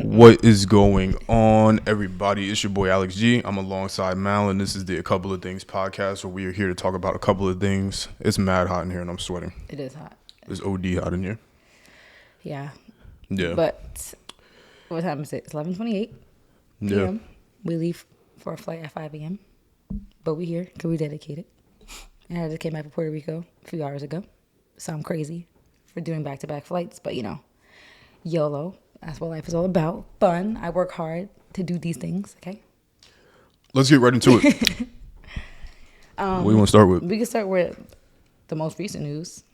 What is going on, everybody? It's your boy Alex G. I'm alongside Mal, and this is the A Couple of Things podcast where we are here to talk about a couple of things. It's mad hot in here, and I'm sweating. It is hot. It's OD hot in here. Yeah. Yeah. But what time is it? It's 11:28 Yeah. p.m. We leave for a flight at 5 a.m. But we here because we dedicated. And I just came back from Puerto Rico a few hours ago. So I'm crazy for doing back-to-back flights. But, YOLO. That's what life is all about. Fun. I work hard to do these things, okay? Let's get right into it. What do you want to start with? We can start with the most recent news.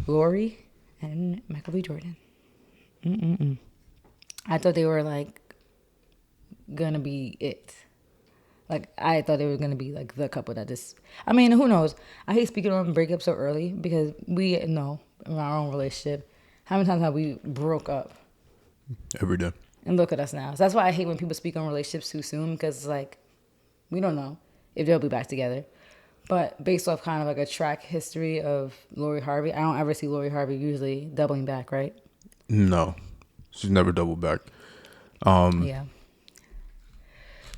Lori and Michael B. Jordan. I thought they were, gonna be it. I thought they were gonna be, the couple that just... I mean, who knows? I hate speaking on breakups so early because we know in our own relationship how many times have we broke up. Every day. And look at us now. So that's why I hate when people speak on relationships too soon because, we don't know if they'll be back together. But based off kind of a track history of Lori Harvey, I don't ever see Lori Harvey usually doubling back, right? No. She's never doubled back. Yeah.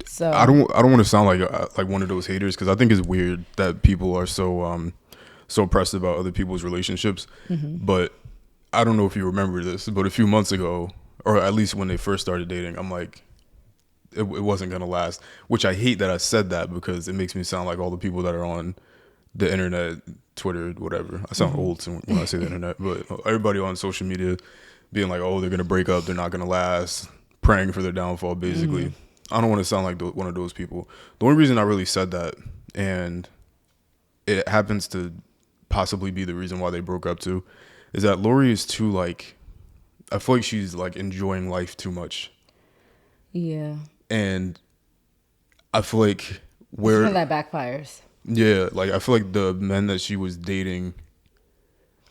So I don't want to sound like one of those haters because I think it's weird that people are so pressed about other people's relationships. Mm-hmm. But I don't know if you remember this, but a few months ago, or at least when they first started dating, I'm like, it wasn't gonna last. Which I hate that I said that because it makes me sound like all the people that are on the internet, Twitter, whatever. I sound old when I say the internet, but everybody on social media being like, oh, they're gonna break up, they're not gonna last, praying for their downfall, basically. I don't want to sound like one of those people. The only reason I really said that, and it happens to possibly be the reason why they broke up too, is that Lori is too I feel like she's enjoying life too much. yeah. And I feel like That backfires. yeah, I feel like the men that she was dating,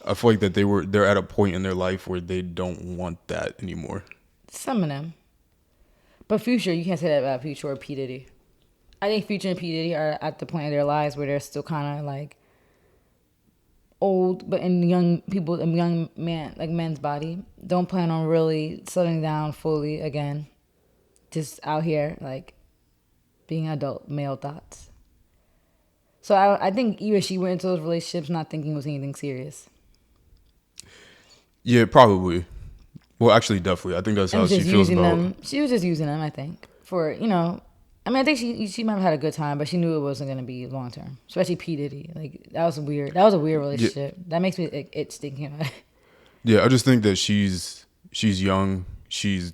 I feel like that they're at a point in their life where they don't want that anymore. Some of them. But Future, you can't say that about Future or P. Diddy. I think Future and P. Diddy are at the point of their lives where they're still kind of old, but in young men's body. Don't plan on really settling down fully again. Just out here, being adult male thoughts. So I think even she went into those relationships not thinking it was anything serious. Yeah, probably. Well, actually, definitely. I think that's how she feels about them. She was just using them, I think, for, I think she might have had a good time, but she knew it wasn't going to be long term. Especially P. Diddy. That was weird. That was a weird relationship. Yeah. That makes me itch thinking about it. Yeah, I just think that she's young. She's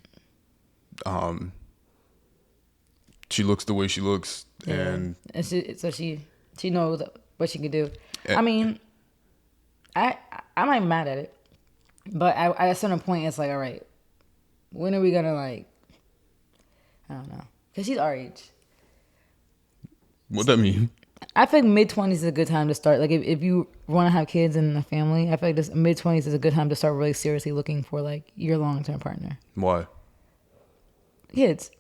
she looks the way she looks, and she knows what she can do. I mean, I'm not even mad at it, but at a certain point, it's all right, when are we gonna I don't know, because she's our age. What that mean? I feel like mid-20s is a good time to start. If you want to have kids and a family, I feel like this mid-20s is a good time to start really seriously looking for your long-term partner. Why? Kids.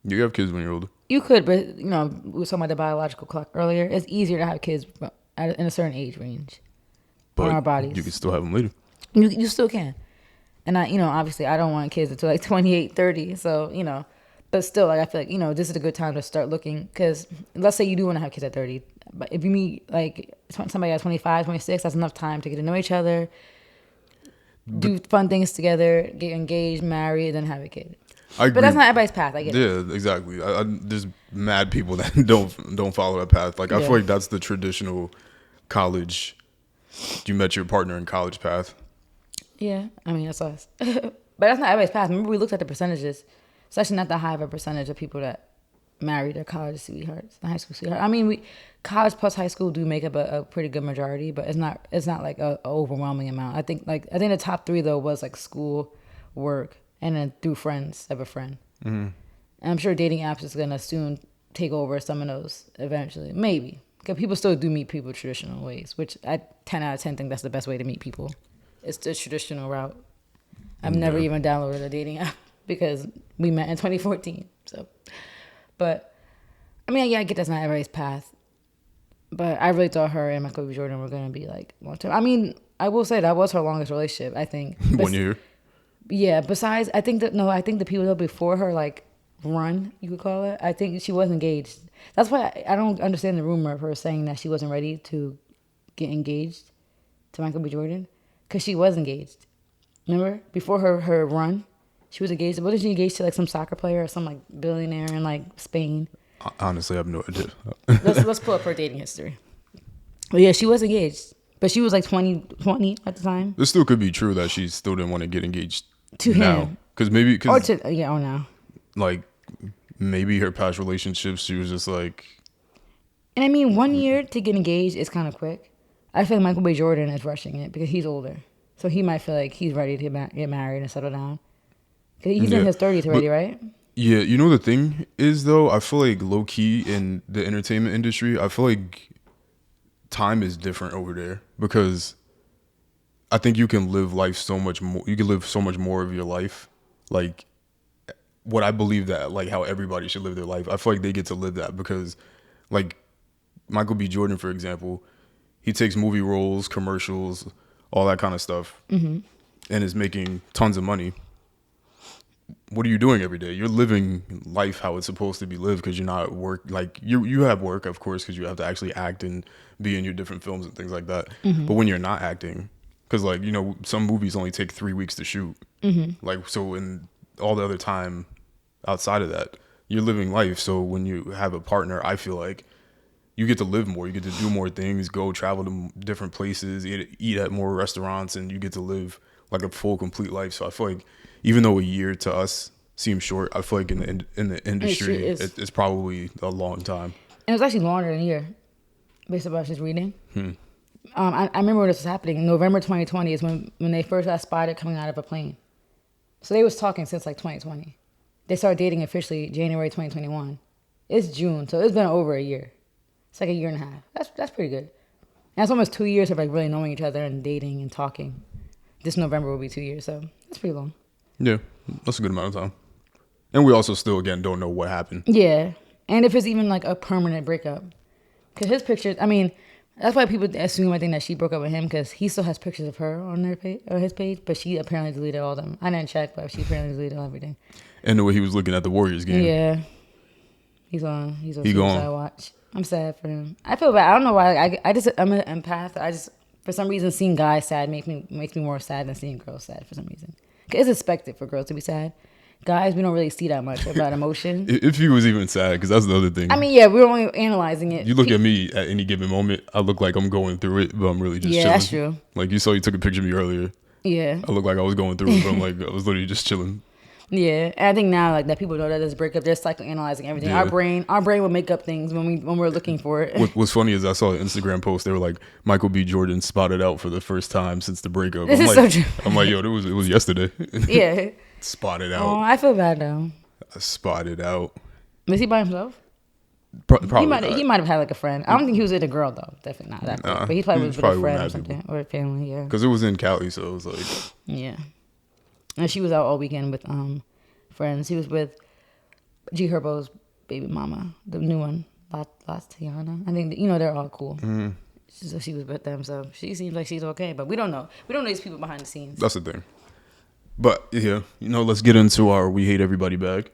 You have kids when you're older. You could, but we were talking about the biological clock earlier. It's easier to have kids in a certain age range. But on our bodies. You can still have them later. You still can. And obviously I don't want kids until 28, 30. So, but still, I feel like, this is a good time to start looking. Because let's say you do want to have kids at 30. But if you meet somebody at 25, 26, that's enough time to get to know each other, do fun things together, get engaged, married, then have a kid. I agree. But that's not everybody's path. I get it. Yeah, exactly. There's mad people that don't follow that path. I feel like that's the traditional college. You met your partner in college path. Yeah, I mean that's us. But that's not everybody's path. Remember we looked at the percentages. It's actually not that high of a percentage of people that marry their college sweethearts, the high school sweetheart. I mean, college plus high school do make up a pretty good majority, but it's not a overwhelming amount. I think the top 3 though was school, work, and then through friends of a friend. Mm-hmm. And I'm sure dating apps is gonna soon take over some of those eventually. Maybe. Because people still do meet people traditional ways, which I 10 out of 10 think that's the best way to meet people. It's the traditional route. I've never even downloaded a dating app because we met in 2014. So, but I mean, I get that's not everybody's path. But I really thought her and Michael B. Jordan were going to be long term. I mean, I will say that was her longest relationship, I think. 1 year. Yeah. Besides, I think that no, I think the people that before her like run, you could call it. I think she was engaged. That's why I don't understand the rumor of her saying that she wasn't ready to get engaged to Michael B. Jordan, because she was engaged. Remember before her run, she was engaged. Wasn't she engaged to like some soccer player or some like billionaire in like Spain? Honestly, I have no idea. Let's pull up her dating history. But yeah, she was engaged, but she was like 20 at the time. This still could be true that she still didn't want to get engaged To now. him. Because maybe, Or because to yeah, or now. like maybe her past relationships, she was just like, And I mean, 1 year to get engaged is kind of quick. I feel like Michael B. Jordan is rushing it because he's older, so he might feel like he's ready to get married and settle down. 'Cause he's in his 30s already, right? yeah. You know the thing is though, I feel like low key in the entertainment industry, I feel like time is different over there because I think you can live life so much more. You can live so much more of your life, like what I believe that like how everybody should live their life. I feel like they get to live that because like Michael B. Jordan, for example, he takes movie roles, commercials, all that kind of stuff, and is making tons of money. What are you doing every day? You're living life how it's supposed to be lived because you're not at work. Like you have work, of course, because you have to actually act and be in your different films and things like that. But when you're not acting, because like some movies only take 3 weeks to shoot. Like so, in all the other time outside of that, you're living life. So when you have a partner, I feel like you get to live more. You get to do more things, go travel to different places, eat at more restaurants, and you get to live like a full, complete life. So I feel like even though a year to us seems short, I feel like in the industry, it's probably a long time. And it was actually longer than a year, based on what I was just reading. I remember when this was happening. November 2020 is when they first got spotted coming out of a plane. So they was talking since like 2020. They started dating officially January 2021. It's June, so it's been over a year. It's like a year and a half. That's pretty good. And that's almost 2 years of like really knowing each other and dating and talking. This November will be 2 years, so that's pretty long. Yeah, that's a good amount of time. And we also still, again, don't know what happened. Yeah. And if it's even like a permanent breakup. Because his pictures, I mean, that's why people assume, I think, that she broke up with him because he still has pictures of her on their page, or his page, but she apparently deleted all of them. I didn't check, but she apparently deleted everything. And the way he was looking at the Warriors game. Yeah. He's on suicide watch. I'm sad for him. I feel bad. I don't know why. I'm an empath. For some reason, seeing guys sad makes me more sad than seeing girls sad for some reason. It's expected for girls to be sad. Guys, we don't really see that much about emotion. If he was even sad, because that's the other thing. I mean, yeah, we're only analyzing it. You look at me at any given moment, I look like I'm going through it, but I'm really just chilling. Yeah, that's true. Like you saw, you took a picture of me earlier. Yeah. I look like I was going through it, but I'm like, I was literally just chilling. Yeah, and I think now like that people know that there's a breakup, they're psychoanalyzing everything. Yeah. Our brain will make up things when we're looking for it. What's funny is I saw an Instagram post. They were like, Michael B. Jordan spotted out for the first time since the breakup. This I'm is like, so true. I'm like, yo, it was yesterday. Yeah. Spotted Oh, out. I feel bad though. Spotted out. Was he by himself? Probably He might have had like a friend. I don't think he was with a girl though. Definitely not that. Nah, but he probably was with a friend or something or a family. Yeah. Because it was in Cali, so it was like. Yeah. And she was out all weekend with friends. He was with G Herbo's baby mama, the new one, Latiana. I think they're all cool. Mm-hmm. So she was with them, so she seems like she's okay. But we don't know. We don't know these people behind the scenes. That's the thing. But yeah, let's get into our "We Hate Everybody" bag.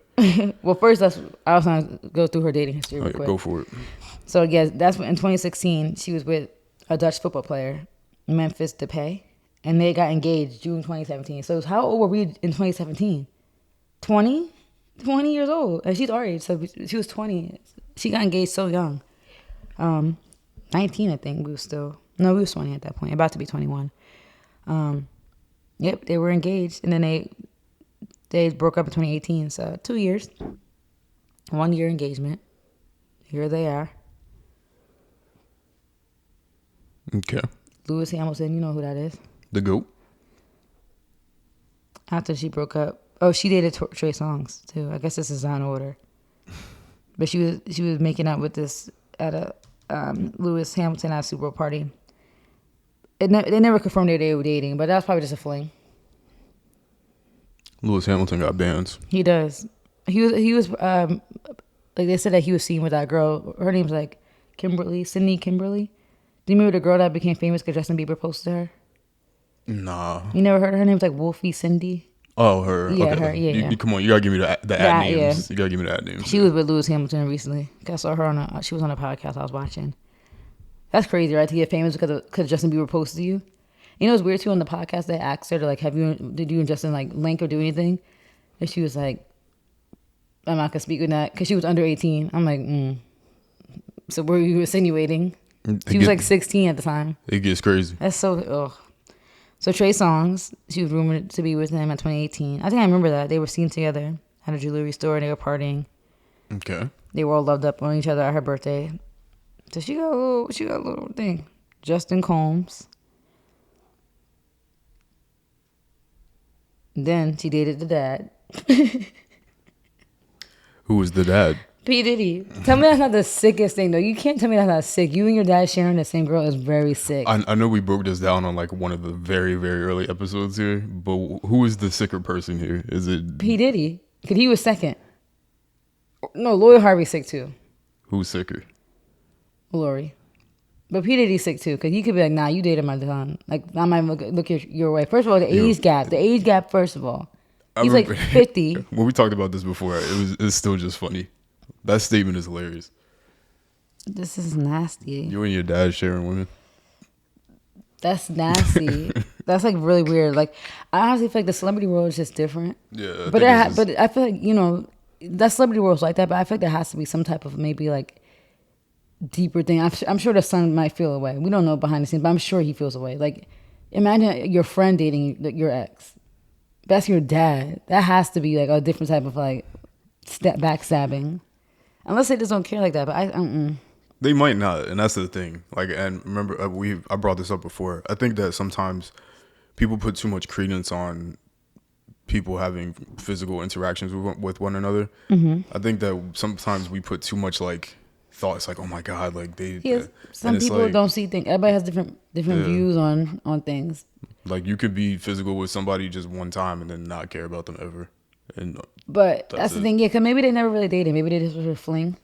Well, first, I was going to go through her dating history real quick. Go for it. So, yes, that's when in 2016, she was with a Dutch football player, Memphis Depay, and they got engaged June 2017. So, how old were we in 2017? 20? 20 years old. And she's our age, so she was 20. She got engaged so young. 19, I think. We was 20 at that point, about to be 21. Yep, they were engaged, and then they broke up in 2018, so 2 years. 1 year engagement. Here they are. Okay. Lewis Hamilton, you know who that is. The GOAT. After she broke up. Oh, she dated Trey Songz, too. I guess this is on order. But she was making up with this at a Lewis Hamilton at a Super Bowl party. They never confirmed they were dating, but that was probably just a fling. Lewis Hamilton got bands. He does. He was like they said that he was seen with that girl. Her name's like Sydney Kimberly. Do you remember the girl that became famous because Justin Bieber posted her? Nah. You never heard of her? Her name's like Wolfie Cindy. Oh, her. Yeah, Okay. her, yeah, You, yeah. you- come on, you gotta give me the ad That, names. yeah. You gotta give me the ad names. She was with Lewis Hamilton recently. I saw her on she was on a podcast I was watching. That's crazy, right? To get famous because Justin Bieber posted to you. You know, it's weird too on the podcast. They asked her to like, did you and Justin like link or do anything? And she was like, I'm not gonna speak with that because she was under 18. I'm like, so were you insinuating? She was like 16 at the time. It gets crazy. That's so ugh. So Trey Songz, she was rumored to be with him in 2018. I think I remember that they were seen together at a jewelry store and they were partying. Okay. They were all loved up on each other at her birthday. So she got a little thing. Justin Combs. Then she dated the dad. Who was the dad? P. Diddy. Tell me that's not the sickest thing, though. You can't tell me that's not sick. You and your dad sharing the same girl is very sick. I know we broke this down on like one of the very, very early episodes here, but who is the sicker person here? Is it P. Diddy. Because he was second. No, Lori Harvey's sick, too. who's sicker? Lori. But P. Diddy's sick, too. Because he could be like, nah, you dated my son. Like, I might look your way. First of all, the age gap. The age gap, first of all. He's like 50. When we talked about this before, it's still just funny. That statement is hilarious. This is nasty. You and your dad sharing women. That's nasty. That's like really weird. Like, I honestly feel like the celebrity world is just different. Yeah, But I feel like, you know, that celebrity world's like that, but I feel like there has to be some type of maybe like deeper thing. I'm sure the son might feel away. We don't know behind the scenes, but I'm sure he feels away. Like, imagine your friend dating your ex. That's your dad. That has to be like a different type of like backstabbing. Unless they just don't care like that. But They might not, and that's the thing. Like, and remember, I brought this up before. I think that sometimes people put too much credence on people having physical interactions with one another. Mm-hmm. I think that sometimes we put too much like thoughts, like, oh my god, like they. Yes, some people like, don't see things. Everybody has different views on things. Like, you could be physical with somebody just one time and then not care about them ever. And but that's the thing, yeah, because maybe they never really dated. Maybe they just were a fling.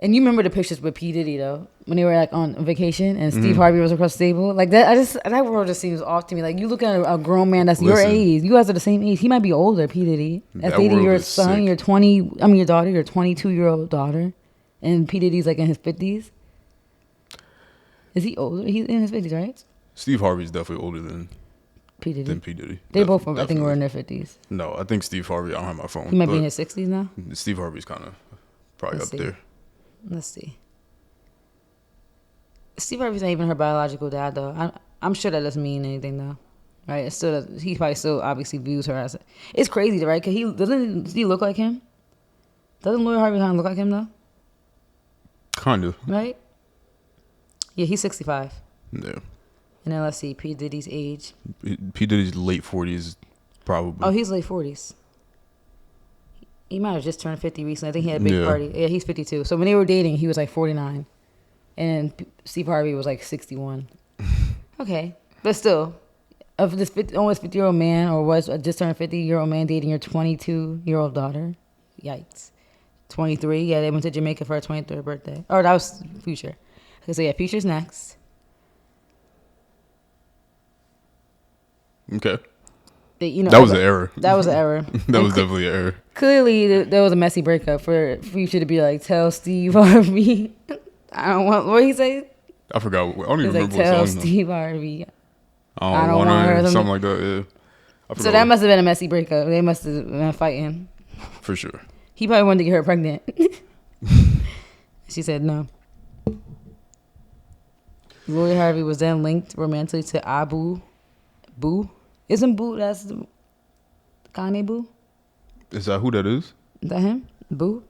And you remember the pictures with P. Diddy, though, when they were like on vacation and Steve Harvey was across the table. Like that, that world just seems off to me. Like, you look at a grown man that's your age. You guys are the same age. He might be older, P. Diddy. That's dating your son, your 22-year-old daughter. And P. Diddy's like in his 50s. Is he older? He's in his 50s, right? Steve Harvey's definitely older than P. Diddy. They both, I think, were in their 50s. No, I think Steve Harvey, I don't have my phone. He might be in his 60s now? Steve Harvey's kind of probably up there. Let's see. Steve Harvey's not even her biological dad, though. I'm sure that doesn't mean anything, though. Right? It's still, he probably still obviously views her as... It's crazy, right? Because does he look like him? Doesn't Lori Harvey kind of look like him, though? Kind of. Right? Yeah, he's 65. Yeah. And then let's see, P. Diddy's age. P. Diddy's late 40s, probably. Oh, he's late 40s. He might have just turned 50 recently. I think he had a big party. Yeah, he's 52. So when they were dating, he was like 49. And Steve Harvey was like 61. Okay. But still, of this almost 50-year-old man, or was just turned 50-year-old man dating your 22-year-old daughter. Yikes. 23. Yeah, they went to Jamaica for her 23rd birthday. Oh, that was Future. Okay, so yeah, Future's next. Okay. You know, that was an error. That was an error. That was definitely an error. Clearly, there was a messy breakup for Future to be like, tell Steve Harvey. I don't want, what he say? I forgot. I don't even remember like, tell what song. Steve Harvey. I don't want her. Something like that, yeah. So that must have been a messy breakup. They must have been fighting. For sure. He probably wanted to get her pregnant. She said no. Lori Harvey was then linked romantically to Abu Boo. Isn't Boo, that's the Kanye Boo? Is that who that is? Is that him? Boo?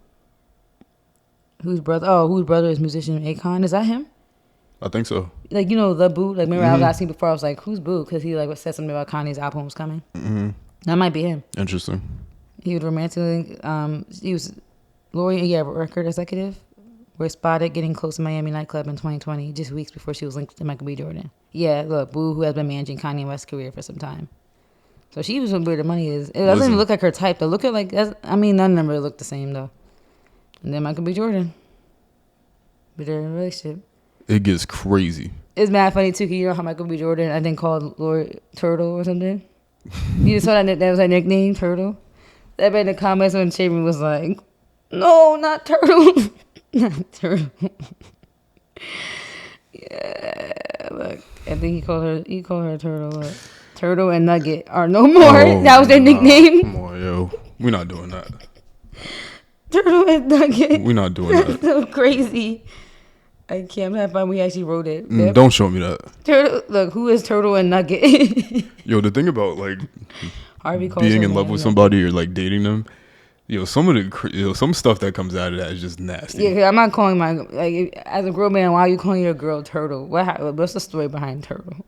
Whose brother is musician Akon? Is that him? I think so. Like, you know, the Boo? Like, remember I was asking before, I was like, who's Boo? Because he like said something about Kanye's album was coming. Mm-hmm. That might be him. Interesting. He was romantically, he was Lori, record executive. Were spotted getting close to Miami nightclub in 2020, just weeks before she was linked to Michael B. Jordan. Yeah, look, Boo, who has been managing Kanye West's career for some time. So she was where the money is. It doesn't even look like her type, though. Look at none of them really look the same, though. And then Michael B. Jordan. But they're in a relationship. It gets crazy. It's mad funny, too, because you know how Michael B. Jordan, I think, called Lori Turtle or something? You just saw that was a nickname, Turtle. Everybody in the comments when Shaven was like, "No, not Turtle, not Turtle." Yeah, look, I think he called her Turtle. Look. Turtle and Nugget are no more. Oh, That was their nickname. Come on, yo. We're not doing that. Turtle and Nugget. We're not doing That's that. so crazy. I can't have fun. We actually wrote it. Don't show me that. Turtle. Look, who is Turtle and Nugget? Yo, the thing about like Harvey calls being her in love man with Nugget. somebody or like dating them, some stuff that comes out of that is just nasty. Yeah, 'cause I'm not calling my like as a grown man. Why are you calling your girl Turtle? What's the story behind Turtle?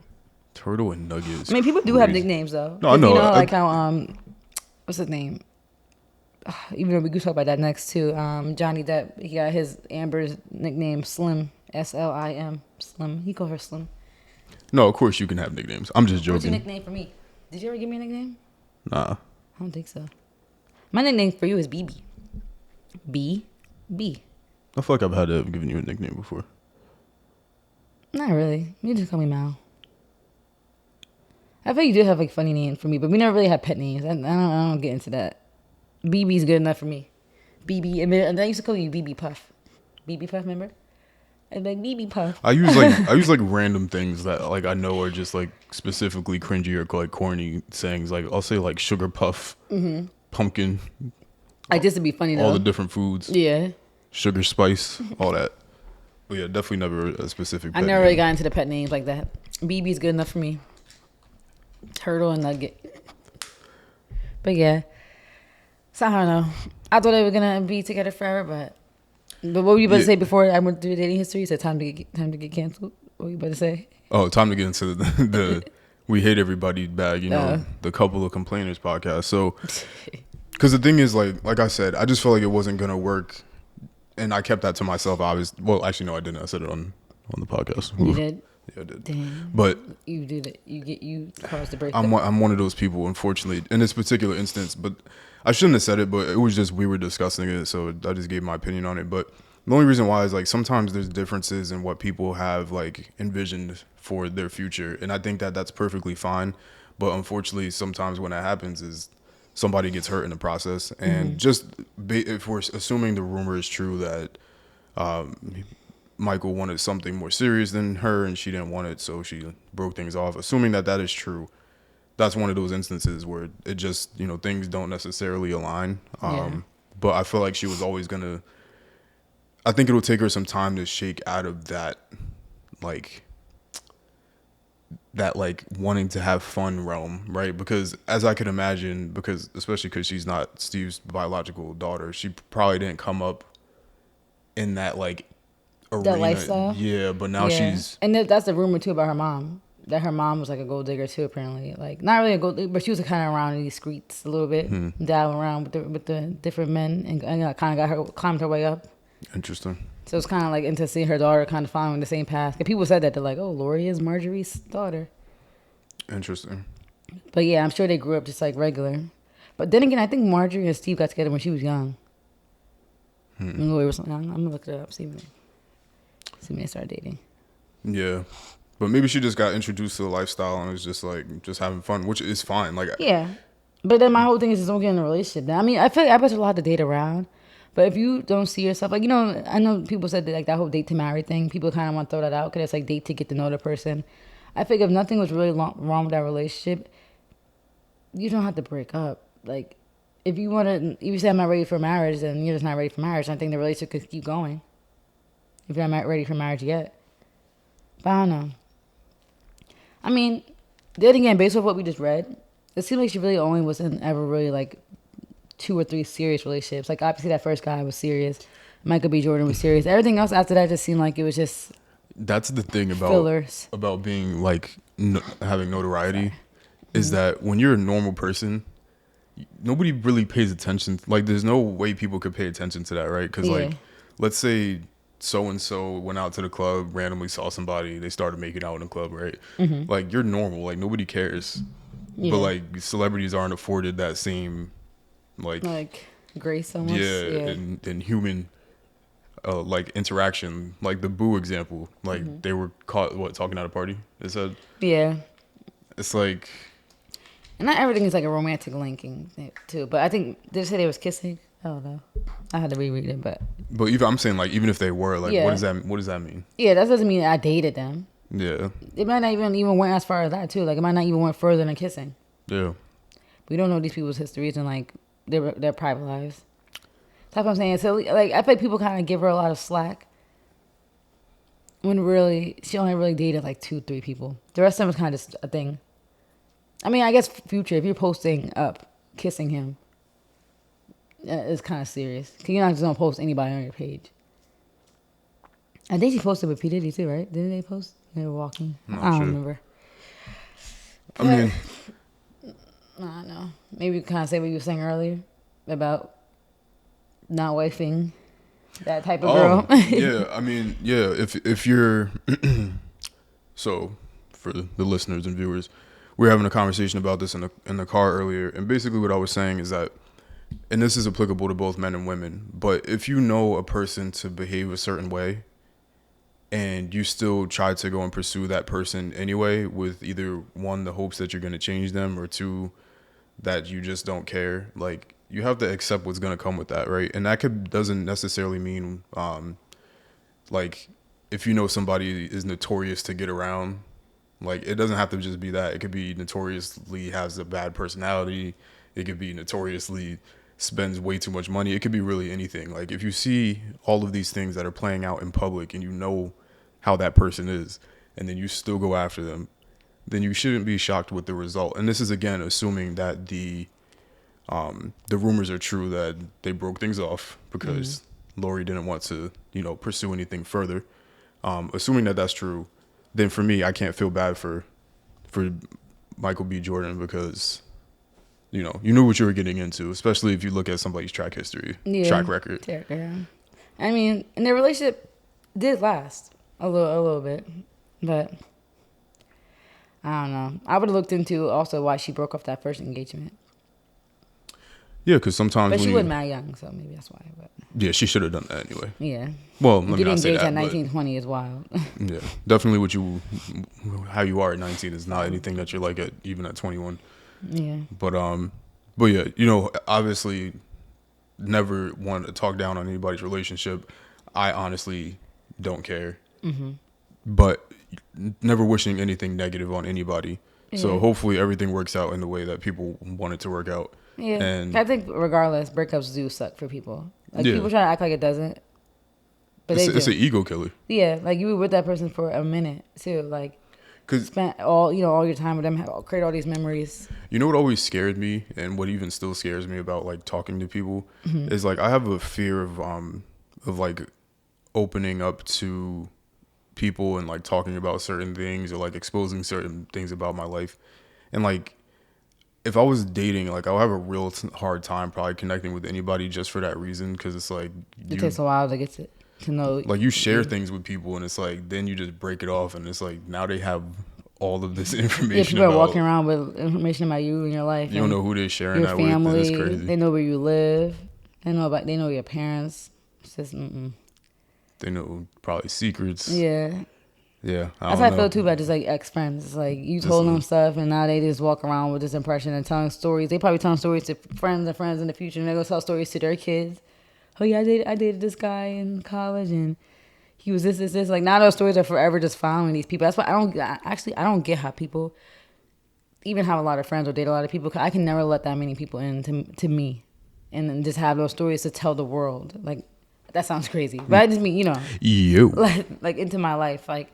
Turtle and Nuggets. I mean, people do have nicknames though. No, I 'Cause know. You know, like how what's his name? Even though we could talk about that next too. Johnny Depp, he got his Amber's nickname Slim, Slim, Slim. He called her Slim. No, of course you can have nicknames. I'm just What's your joking. nickname for me? Did you ever give me a nickname? Nah. I don't think so. My nickname for you is BB. B. I feel like I've had to have given you a nickname before. Not really. You just call me Mal. I feel you do have like funny names for me, but we never really had pet names. I don't get into that. BB's good enough for me. BB, and I used to call you BB Puff. BB Puff, remember? I'd be like BB Puff. I use like random things that like I know are just like specifically cringy or like corny sayings. Like I'll say like sugar puff, pumpkin, Like just to be funny though. all the different foods, Yeah. sugar spice, all that. But yeah, definitely never a specific. I pet never name. really got into the pet names like that. BB's good enough for me. Turtle and Nugget. But yeah. So I don't know. I thought they were gonna be together forever, but what were you about to say before I went through dating history? You said time to get canceled. What were you about to say? Oh, time to get into the we hate everybody bag. You know, the couple of complainers podcast. So, because the thing is, like I said, I just felt like it wasn't gonna work, and I kept that to myself. Well, actually, no, I didn't. I said it on the podcast. You did. Yeah, I did. Damn. But You did it. You caused the break. I'm one of those people, unfortunately, in this particular instance. But I shouldn't have said it, but it was just we were discussing it, so I just gave my opinion on it. But the only reason why is like sometimes there's differences in what people have like envisioned for their future, and I think that that's perfectly fine. But unfortunately, sometimes when that happens, is somebody gets hurt in the process, and if we're assuming the rumor is true that Michael wanted something more serious than her and she didn't want it, so she broke things off. Assuming that is true, that's one of those instances where it just, things don't necessarily align. But I feel like she was always I think it'll take her some time to shake out of that wanting to have fun realm, right? Because as I could imagine, especially because she's not Steve's biological daughter, she probably didn't come up in that arena. That lifestyle? Yeah, but now she's... And that's the rumor, too, about her mom. That her mom was like a gold digger, too, apparently. Like, not really a gold digger, but she was kind of around in these streets a little bit. Dabbling around with the different men and kind of climbed her way up. Interesting. So it's kind of like into seeing her daughter kind of following the same path. And people said that. They're like, oh, Lori is Marjorie's daughter. Interesting. But yeah, I'm sure they grew up just like regular. But then again, I think Marjorie and Steve got together when she was young. When Lori was young. I'm going to look it up, see when they started dating. Yeah. But maybe she just got introduced to the lifestyle and was just just having fun, which is fine. Yeah. But then my whole thing is just don't get in a relationship. I mean, I feel like I bet you a lot to date around. But if you don't see yourself, I know people said that, that whole date to marry thing, people kind of want to throw that out because it's date to get to know the person. I think if nothing was really wrong with that relationship, you don't have to break up. Like, if you say I'm not ready for marriage, then you're just not ready for marriage. I think the relationship could keep going. If you're not ready for marriage yet. But I don't know. I mean, then again, based off what we just read, it seemed like she really only was in ever really 2 or 3 serious relationships. Like, obviously that first guy was serious. Michael B. Jordan was serious. Everything else after that just seemed like it was just that's the thing about fillers. About being having notoriety is that when you're a normal person, nobody really pays attention. There's no way people could pay attention to that, right? Because let's say so and so went out to the club, randomly saw somebody, they started making out in the club, right? You're normal, nobody cares. Yeah. But celebrities aren't afforded that same grace almost. Yeah. And human interaction. The Boo example, they were caught talking at a party, they said. Yeah. It's and And not everything is like a romantic linking too. But I think they said they was kissing. I don't know. I had to reread it, but But I'm saying like even if they were like, Yeah. what does that mean? yeah, that doesn't mean I dated them. Yeah, It might not even went as far as that too. Like it might not even went further than kissing. yeah. We don't know these people's histories and like their private lives. That's what I'm saying. So like I feel like people kind of give her a lot of slack when really she only really dated like 2-3 people. The rest of them was kind of just a thing. I mean, I guess Future, if you're posting up kissing him, it's kind of serious. Because you're not just going to post anybody on your page. I think she posted with P. Diddy too, right? Didn't they post? They were walking. I'm not I don't sure. remember. I mean, I don't know. Maybe you kind of say what you were saying earlier about not wifing that type of girl. yeah. I mean, yeah. If you're so for the listeners and viewers, we were having a conversation about this in the car earlier, and basically what I was saying is that, and this is applicable to both men and women, but if you know a person to behave a certain way, and you still try to go and pursue that person anyway, with either one, the hopes that you're going to change them, or two, that you just don't care, like you have to accept what's going to come with that, right? And that doesn't necessarily mean like if you know somebody is notorious to get around, like it doesn't have to just be that. It could be notoriously has a bad personality. It could be notoriously spends way too much money. It could be really anything. Like if you see all of these things that are playing out in public and you know how that person is, and then you still go after them, then you shouldn't be shocked with the result. And this is again assuming that the rumors are true, that they broke things off because Lori didn't want to, pursue anything further. Assuming that that's true, then for me, I can't feel bad for Michael B. Jordan, because you knew what you were getting into, especially if you look at somebody's track history, track record. Yeah. I mean, and their relationship did last a little bit, but I don't know. I would have looked into also why she broke off that first engagement. Yeah, because sometimes But she wasn't mad young, so maybe that's why. But yeah, she should have done that anyway. yeah. Well, let me Getting not say engaged that. at 19, 20 is wild. Yeah, definitely how you are at 19 is not anything that you're like at even at 21. Yeah. But yeah, obviously never want to talk down on anybody's relationship. I honestly don't care. Mm-hmm. But never wishing anything negative on anybody. Yeah. So hopefully everything works out in the way that people want it to work out. Yeah. And I think regardless, breakups do suck for people. Like people try to act like it doesn't. But it's an ego killer. Yeah, like you were with that person for a minute too, like spent all your time with them, create all these memories. You know what always scared me, and what even still scares me about like talking to people, is like I have a fear of like opening up to people and like talking about certain things or like exposing certain things about my life, and like if I was dating, like I'll have a real hard time probably connecting with anybody just for that reason, because it's like it takes a while to get to know. Like you share things with people, and it's like then you just break it off, and it's like now they have all of this information. Yeah, people are walking around with information about you and your life. You don't know who they're sharing your that family, with. It's crazy. They know where you live. They know your parents. It's just They know probably secrets. Yeah. Yeah. That's how I feel too about just like ex friends. It's like you told them stuff, and now they just walk around with this impression and telling stories. They probably telling stories to friends and friends in the future, and they go tell stories to their kids. Oh yeah, I dated this guy in college, and he was this. Like now those stories are forever just following these people. That's why I don't get how people even have a lot of friends or date a lot of people. 'Cause I can never let that many people in to me, and then just have those stories to tell the world. Like that sounds crazy, but I just mean like into my life. Like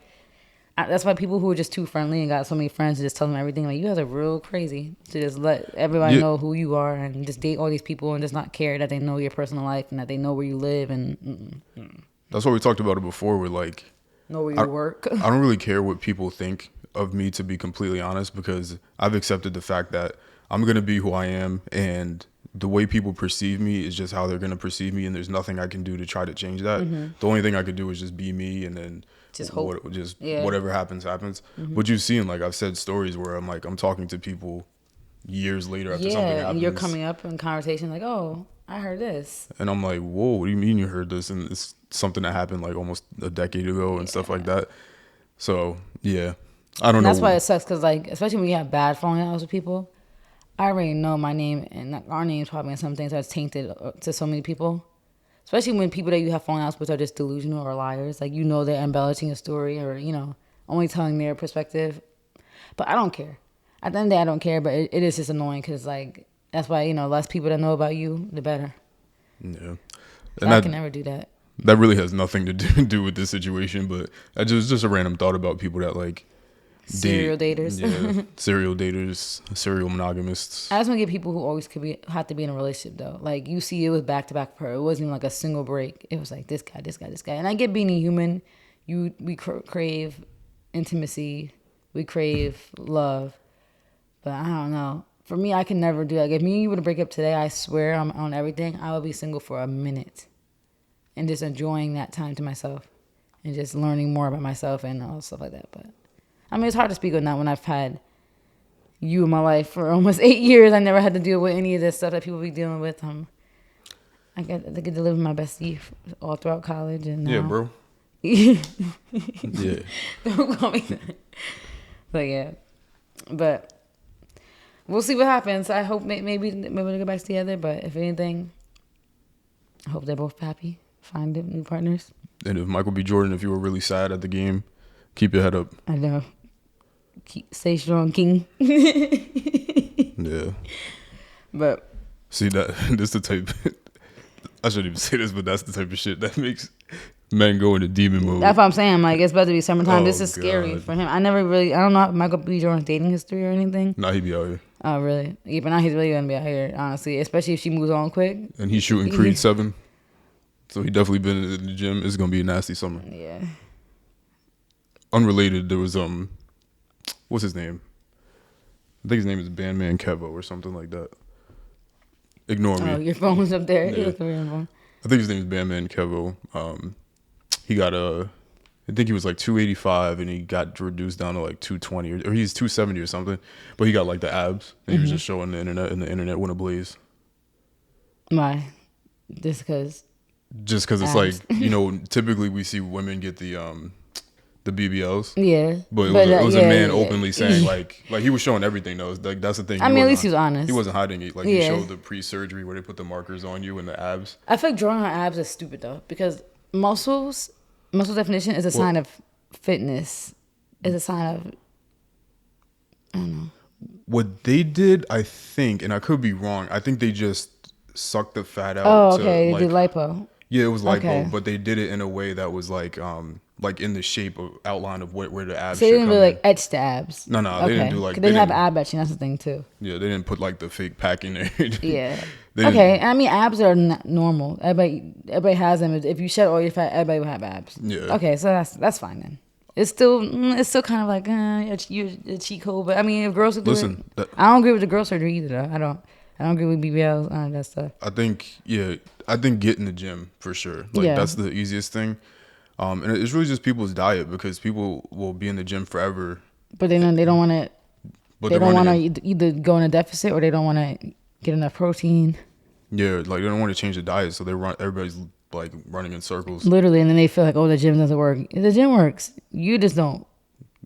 that's why people who are just too friendly and got so many friends just tell them everything. Like you guys are real crazy to just let everybody know who you are and just date all these people and just not care that they know your personal life and that they know where you live and. That's why we talked about it before. We're like, know where you work. I don't really care what people think of me, to be completely honest, because I've accepted the fact that I'm gonna be who I am, and the way people perceive me is just how they're gonna perceive me, and there's nothing I can do to try to change that. Mm-hmm. The only thing I could do is just be me, and then just hope. Whatever happens. Mm-hmm. But you've seen, like I've said stories where I'm talking to people years later after something happens. And you're coming up in conversation like, oh, I heard this. And I'm like, whoa, what do you mean you heard this? And it's something that happened like almost a decade ago and stuff like that. So, yeah, I don't know. That's why it sucks because, like, especially when you have bad falling outs with people, I already know my name and like, our names probably in some things that's tainted to so many people. Especially when people that you have fallen outs with are just delusional or liars. Like, you know, they're embellishing a story or, you know, only telling their perspective. But I don't care. At the end of the day, I don't care, but it is just annoying because, like, that's why, you know, less people that know about you, the better. Yeah. So And I can never do that. that really has nothing to do with this situation, but I just a random thought about people that, like, Serial daters. Yeah, serial daters, serial monogamists. I just want to get people who always have to be in a relationship though. Like you see, it was back to back for her. It wasn't even like a single break. It was like this guy, this guy, this guy. And I get being a human. We crave intimacy. We crave love. But I don't know. For me, I can never do that. Like, if me and you were to break up today, I swear I'm on everything. I would be single for a minute, and just enjoying that time to myself, and just learning more about myself and all stuff like that. But I mean, it's hard to speak on that when I've had you in my life for almost 8 years. I never had to deal with any of this stuff that people be dealing with. I get to live my best youth all throughout college and now. Yeah, bro. Yeah. Don't call me that. But yeah, but we'll see what happens. I hope maybe they get back together. But if anything, I hope they're both happy. Find new partners. And if Michael B. Jordan, if you were really sad at the game, keep your head up. I know. Stay strong, King. Yeah. But see that this the type. I shouldn't even say this, but that's the type of shit that makes men go into demon mode. that's what I'm saying. Like, it's about to be summertime. This is God. scary for him. I don't know Michael B. Jordan's dating history or anything. Nah, he be out here. Oh, really? Yeah, but now he's really gonna be out here, honestly. Especially if she moves on quick. And he's shooting Creed 7. So he definitely been in the gym. It's gonna be a nasty summer. Yeah. Unrelated, there was what's his name? I think his name is Bandman Kevo or something like that. Ignore me. Oh, your phone was up there. Yeah. I think his name is Bandman Kevo. He got I think he was like 285 and he got reduced down to like 220 or he's 270 or something. But he got like the abs and he was just showing the internet and the internet went ablaze. Why? Just because it's like, you know, typically we see women get the BBLs. Yeah. But it was a man openly saying like he was showing everything though. Like that's the thing. I mean, at least he was honest. He wasn't hiding it. Like he showed the pre-surgery where they put the markers on you and the abs. I feel like drawing on abs is stupid though, because muscle definition is a sign of fitness. It's a sign of, I don't know. What they did, I think, and I could be wrong, I think they just sucked the fat out. Oh, okay. They did lipo. Yeah, it was lipo, Okay. but they did it in a way that was like in the shape of outline of where the abs. So they didn't really like etch the abs. No, they didn't do like. They have ab etching. That's the thing too. Yeah, they didn't put like the fake packing there. Yeah. Okay. I mean, abs are normal. Everybody has them. If you shed all your fat, everybody will have abs. Yeah. Okay, so that's fine then. It's still kind of like you're a cheat code, but I mean, if girls would do it, I don't agree with the girl surgery either. Though I don't agree with BBLs and that stuff. I think get in the gym for sure. Like that's the easiest thing. And it's really just people's diet because people will be in the gym forever. But they don't want to. They don't want to either go in a deficit or they don't want to get enough protein. Yeah, like they don't want to change the diet, so everybody's like running in circles. Literally, and then they feel like, oh, the gym doesn't work. The gym works. You just don't.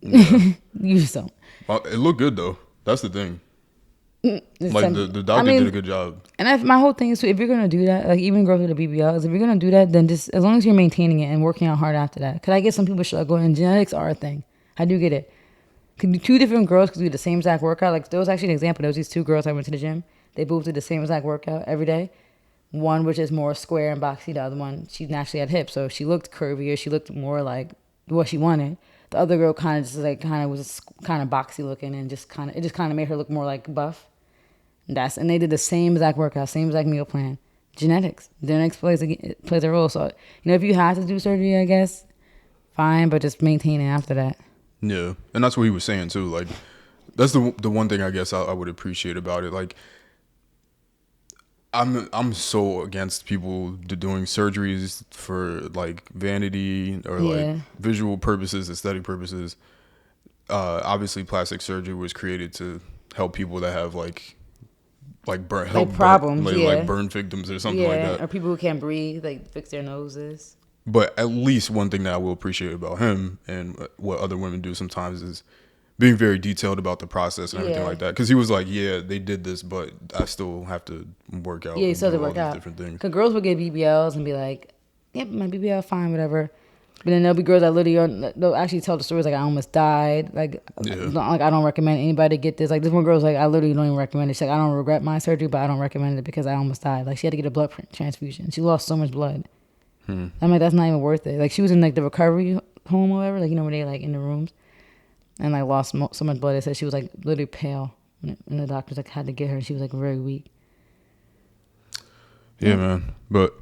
Yeah. You just don't. It looked good though. That's the thing. Like the doctor did a good job. And my whole thing is, if you're gonna do that, like even girls with the BBLs, if you're gonna do that, then just as long as you're maintaining it and working out hard after that. Because I get some people struggle, and genetics are a thing. I do get it. Could be two different girls could do the same exact workout. Like there was actually an example. There was these two girls I went to the gym. They both did the same exact workout every day. One which is more square and boxy. The other one, she naturally had hips, so she looked curvier. She looked more like what she wanted. The other girl kind of was kind of boxy looking, and just kind of made her look more like buff. And they did the same exact workout, same exact meal plan. Genetics plays a role. So if you have to do surgery, I guess fine, but just maintain it after that. Yeah, and that's what he was saying too. Like that's the one thing I guess I would appreciate about it. Like I'm so against people doing surgeries for like vanity or like visual purposes, aesthetic purposes. Obviously, plastic surgery was created to help people that have like problems, like burn victims or something like that, or people who can't breathe, like fix their noses. But at least one thing that I will appreciate about him and what other women do sometimes is being very detailed about the process and everything Yeah. like that. Because he was like, yeah, they did this, but I still have to work out. Yeah, you and still have do to all work these out. different things. Because girls would get BBLs and be like, yep, my BBL fine, whatever. But then there'll be girls that literally they'll actually tell the stories like I almost died. Like, Yeah. like I don't recommend anybody to get this. Like this one girl's like I literally don't even recommend it. She's like I don't regret my surgery, but I don't recommend it because I almost died. Like she had to get a blood transfusion. She lost so much blood. I'm like that's not even worth it. Like she was in like the recovery home or whatever. Like you know where they like in the rooms and like lost so much blood. They said she was like literally pale, and the doctors like had to get her. And she was like very weak. Yeah, man. But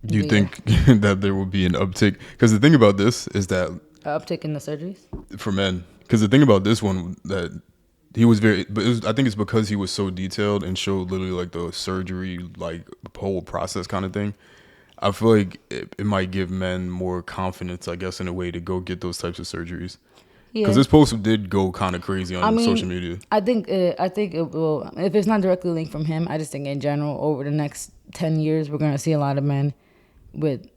do you Yeah. think that there will be an uptick? Because the thing about this is that A uptick in the surgeries. for men, because the thing about this one that he was very, but I think it's because he was so detailed and showed literally like the surgery, like whole process kind of thing. I feel like it might give men more confidence, I guess, in a way to go get those types of surgeries. Yeah. Because this post did go kind of crazy on social media. I think it will. If it's not directly linked from him, I just think in general over the next 10 years we're gonna see a lot of men with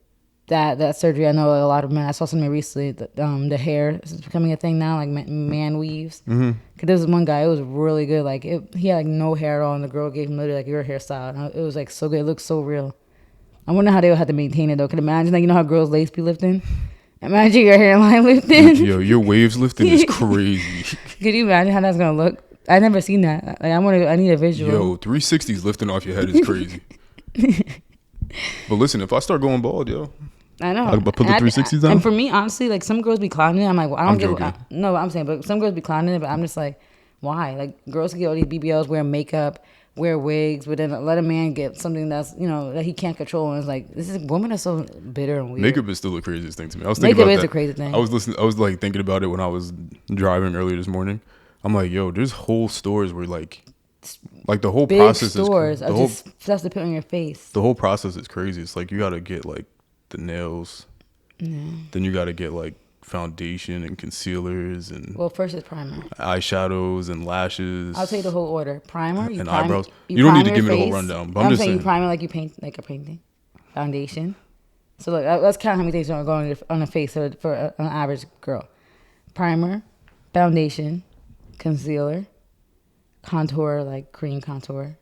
that surgery. I know a lot of men. I saw something recently that the hair is becoming a thing now, like man weaves. Because there was one guy, it was really good. Like he had like no hair at all, and the girl gave him literally like your hairstyle. And it was like so good. It looked so real. I wonder how they would have to maintain it though. Could imagine like you know how girls lace be lifting. Imagine your hairline lifting. Yo, your waves lifting is crazy. Could you imagine how that's gonna look? I never seen that. Like I need a visual. Yo, 360s lifting off your head is crazy. But listen, if I start going bald, yo, I know. I put the 360s down? And for me, honestly, like some girls be clowning it. I'm like, well, I don't I'm get. joking. No, I'm saying, but some girls be clowning it. But I'm just like, why? Like girls can get all these BBLs, wear makeup, wear wigs, but then let a man get something that's that he can't control. And it's like women are so bitter and weird. makeup is still the craziest thing to me. I was thinking Makeup about is that. a crazy thing. I was like thinking about it when I was driving earlier this morning. I'm like, yo, there's whole stores where like the whole Big process stores is of just stuff to put on your face. the whole process is crazy. It's like you got to get like the nails, then you got to get like foundation and concealers and Well, first is primer. eyeshadows and lashes. I'll tell you the whole order. Primer, And prime, eyebrows. You don't prime need to your give me the whole face. rundown, but I'm I'm just saying you saying. primer like you paint like a painting. Foundation. So look, let's count how many things are going on a face for an average girl. Primer, foundation, concealer, contour like cream contour,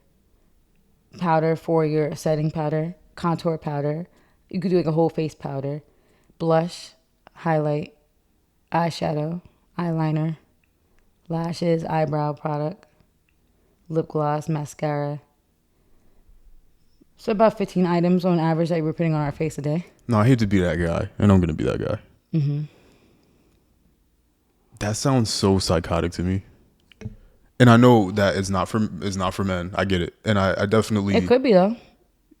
powder for your setting powder, contour powder. You could do like a whole face powder, blush, highlight, eyeshadow, eyeliner, lashes, eyebrow product, lip gloss, mascara. So about 15 items on average that we're putting on our face a day. No, I hate to be that guy, and I'm gonna be that guy. That sounds so psychotic to me. And I know that it's not for men. I get it, and I definitely. It could be though.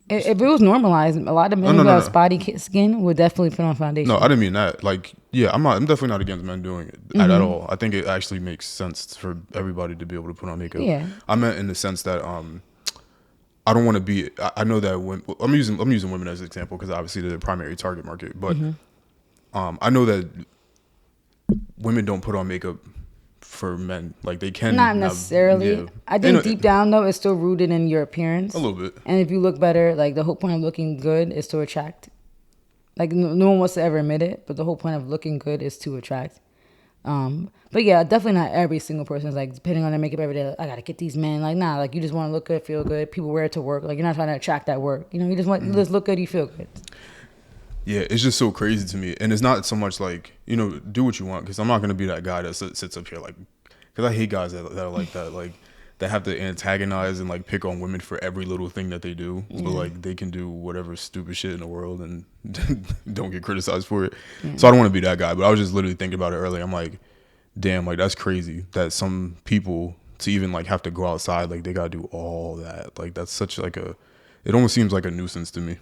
If it was normalized, a lot of men who have spotty skin would definitely put on foundation. No, I didn't mean that. Like, yeah, I'm definitely not against men doing it at all. I think it actually makes sense for everybody to be able to put on makeup. Yeah. I meant in the sense that I don't want to be. I know that when I'm using women as an example because obviously they're the primary target market, but I know that women don't put on makeup for men. Like they can Not necessarily. Yeah. I think deep down though, it's still rooted in your appearance. A little bit. And if you look better, like the whole point of looking good is to attract. Like no one wants to ever admit it, but the whole point of looking good is to attract. But yeah, definitely not every single person is like depending on their makeup every day. Like, I gotta get these men. Like nah, like you just want to look good, feel good. People wear it to work. Like you're not trying to attract that work. You just want you just look good, you feel good. Yeah, it's just so crazy to me, and it's not so much like do what you want because I'm not gonna be that guy that sits up here like because I hate guys that are like that like that have to antagonize and like pick on women for every little thing that they do, but like they can do whatever stupid shit in the world and don't get criticized for it. So I don't want to be that guy, but I was just literally thinking about it earlier. I'm like, damn, like that's crazy that some people to even like have to go outside like they gotta do all that. Like that's such like it almost seems like a nuisance to me.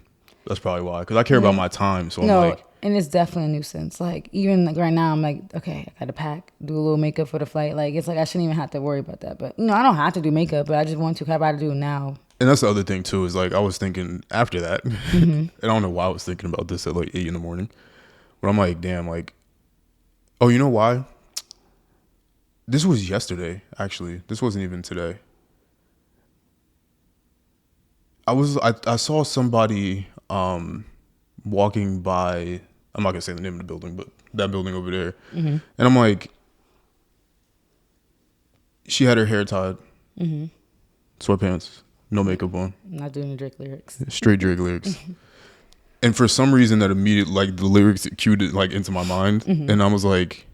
That's probably why, because I care about my time. So I'm like, and it's definitely a nuisance. Like even like right now, I'm like, okay, I gotta pack, do a little makeup for the flight. Like it's like I shouldn't even have to worry about that. But I don't have to do makeup, but I just want to. Cause I gotta do it now. and that's the other thing too is like I was thinking after that, and I don't know why I was thinking about this at like 8 a.m, but I'm like, damn, like, oh, you know why? This was yesterday, actually. This wasn't even today. I saw somebody walking by. I'm not gonna say the name of the building, but that building over there. And I'm like, she had her hair tied, sweatpants, no makeup on, I'm not doing the Drake lyrics. straight Drake lyrics. And for some reason, that immediate like the lyrics cued it like into my mind, and I was like,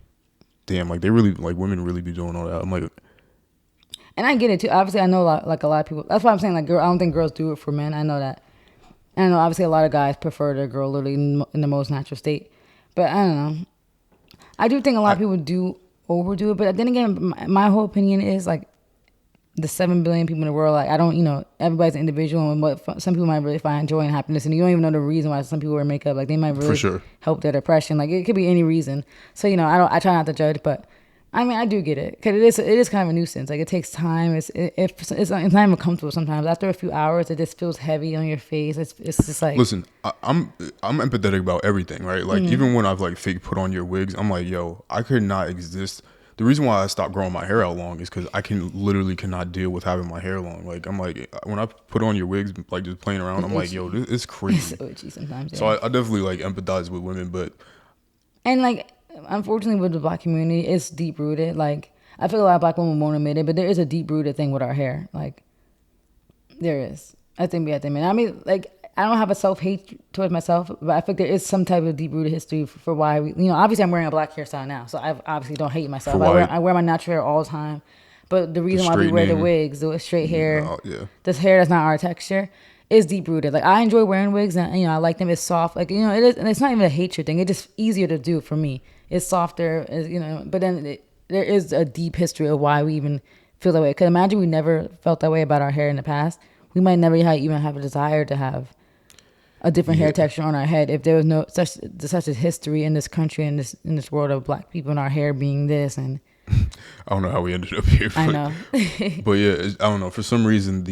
"Damn! Like they really like women really be doing all that." I'm like, and I get it too. Obviously, I know a lot of people. That's why I'm saying like, girl, I don't think girls do it for men. I know that. And I know obviously a lot of guys prefer their girl literally in the most natural state. But I don't know. I do think a lot of people do overdo it. But then again, my whole opinion is like the 7 billion people in the world. Like I don't, everybody's an individual, and what some people might really find joy and happiness, and you don't even know the reason why some people wear makeup. Like they might really For sure. help their depression. Like it could be any reason. So I try not to judge, but. I mean, I do get it because it is kind of a nuisance. Like it takes time. It's not even comfortable sometimes. After a few hours, it just feels heavy on your face. It's just like. Listen, I'm empathetic about everything, right? Like even when I've like fake put on your wigs, I'm like, yo, I could not exist. The reason why I stopped growing my hair out long is because I cannot deal with having my hair long. Like I'm like when I put on your wigs, like just playing around, I'm like, yo, this is crazy. It's itchy sometimes. Yeah. So I definitely like empathize with women, but and like. Unfortunately, with the black community, it's deep rooted. Like I feel a lot of black women won't admit it, but there is a deep rooted thing with our hair. Like there is. I think we have to admit it. I mean, like I don't have a self hate towards myself, but I think there is some type of deep rooted history for why we. Obviously I'm wearing a black hairstyle now, so I obviously don't hate myself. I wear my natural hair all the time, but the reason why we wear the wigs, the straight hair, this hair that's not our texture. Is deep rooted. Like I enjoy wearing wigs, and I like them. It's soft. Like it is, and it's not even a hatred thing. It's just easier to do for me. It's softer, But then there is a deep history of why we even feel that way. Because imagine we never felt that way about our hair in the past. We might never even have a desire to have a different hair texture on our head if there was no such a history in this country and in this world of black people and our hair being this and. I don't know how we ended up here. But, I know. But yeah, I don't know. For some reason,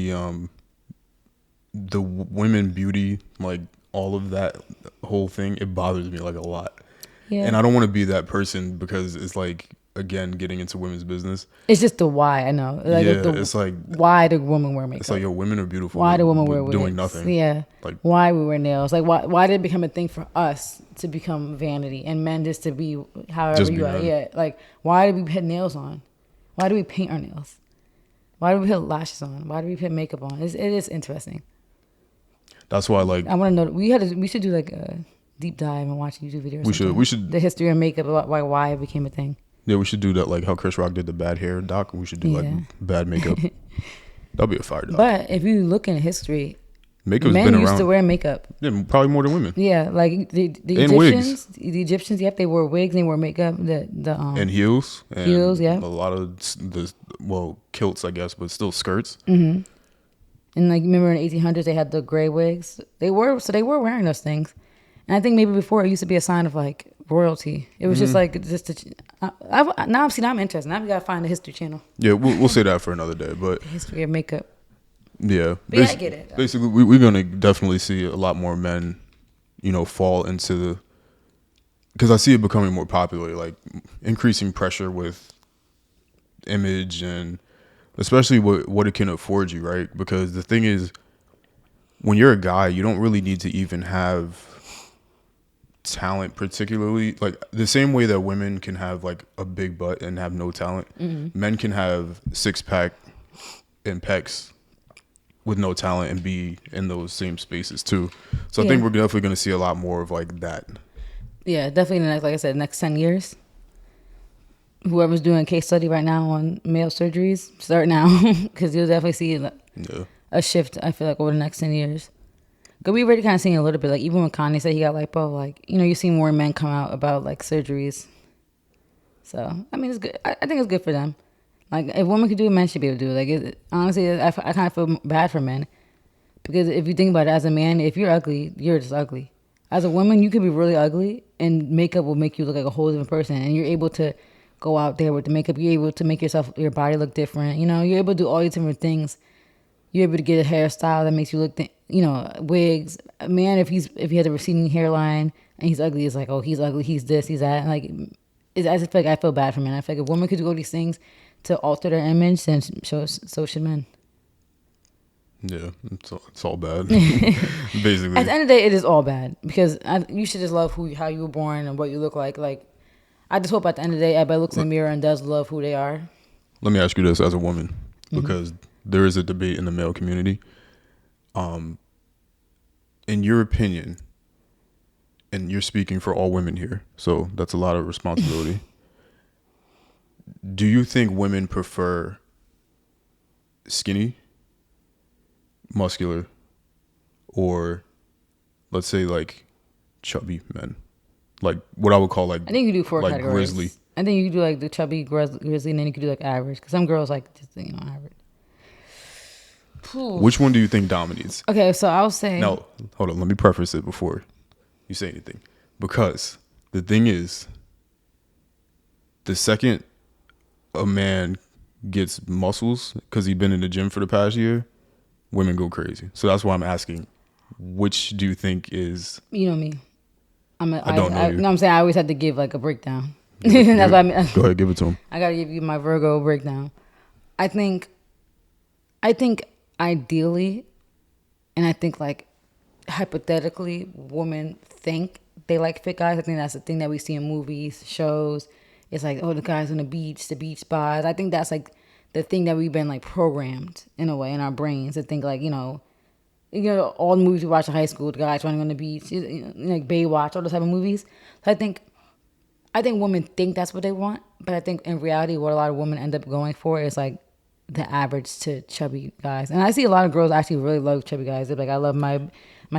the women beauty, like all of that whole thing, it bothers me like a lot. Yeah. And I don't want to be that person because it's like, again, getting into women's business. It's just the why, I know. Like it's like why do women wear makeup? It's like, yo, women are beautiful. Why do women wear wigs? Doing nothing. Yeah. Like why we wear nails? Like why did it become a thing for us to become vanity and men just to be however you are? Yeah. Like why do we put nails on? Why do we paint our nails? Why do we put lashes on? Why do we put makeup on? It is interesting. That's why, like, I want to know. We should do like a deep dive and watch a YouTube video. We should the history of makeup, about why it became a thing. Yeah, we should do that, like how Chris Rock did the bad hair doc. We should do like bad makeup. That'll be a fire doc. But if you look in history, makeup's men been used around. to wear makeup. Yeah, probably more than women. Yeah, like the Egyptians. The Egyptians, yep, they wore wigs. They wore makeup. And heels. And heels, yeah. A lot of kilts, I guess, but still skirts. Mm-hmm. And like remember in the 1800s they had the gray wigs. They were wearing those things, and I think maybe before it used to be a sign of like royalty. It was just like now I'm interested. Now we gotta find the History Channel. Yeah, we'll say that for another day. But the history of makeup. Yeah, but I get it. Basically, we're gonna definitely see a lot more men, fall into the. Because I see it becoming more popular, like increasing pressure with image and. Especially what it can afford you, right? Because the thing is, when you're a guy, you don't really need to even have talent particularly. Like the same way that women can have like a big butt and have no talent, men can have 6-pack and pecs with no talent and be in those same spaces too. So I think we're definitely going to see a lot more of like that. Yeah, definitely in the next, like I said, next 10 years. Whoever's doing a case study right now on male surgeries, start now because you'll definitely see a shift. I feel like over the next 10 years, because we already kind of seen it a little bit. Like even when Kanye said he got lipo, like you see more men come out about like surgeries. So I mean, it's good. I think it's good for them. Like if women could do it, men should be able to do it. Like honestly, I kind of feel bad for men because if you think about it, as a man, if you're ugly, you're just ugly. As a woman, you could be really ugly, and makeup will make you look like a whole different person, and you're able to go out there with the makeup. You're able to make your body look different. You're able to do all these different things. You're able to get a hairstyle that makes you look, wigs. A man, if he has a receding hairline and he's ugly, it's like, oh, he's ugly, he's this, he's that. Like, I feel bad for men. I feel like if a woman could do all these things to alter their image, then so should men. Yeah, it's all bad. Basically, at the end of the day, it is all bad because you should just love how you were born and what you look like. Like, I just hope at the end of the day, everybody looks in the mirror and does love who they are. let me ask you this as a woman, because there is a debate in the male community. In your opinion, and you're speaking for all women here, so that's a lot of responsibility. Do you think women prefer skinny, muscular, or let's say like chubby men? Like what I would call like, I think you do 4 like categories. grizzly. I think you could do like the chubby grizzly, and then you could do like average. Because some girls like just average. Phew. Which one do you think dominates? Okay, so I'll say Now, hold on. Let me preface it before you say anything. Because the thing is, the second a man gets muscles because he's been in the gym for the past year, women go crazy. So that's why I'm asking, which do you think is... You know me. I don't know you. No, I'm saying I always have to give like a breakdown. That's what I mean. Go ahead, give it to him. I gotta give you my Virgo breakdown. I think ideally, and I think like hypothetically, women think they like fit guys. I think that's the thing that we see in movies, shows. It's like, oh, the guys on the beach bars. I think that's like the thing that we've been like programmed in a way in our brains to think like, all the movies we watch in high school, the guys running on the beach, like Baywatch, all those type of movies. So I think women think that's what they want, but I think in reality, what a lot of women end up going for is like the average to chubby guys. And I see a lot of girls actually really love chubby guys. They're like, I love my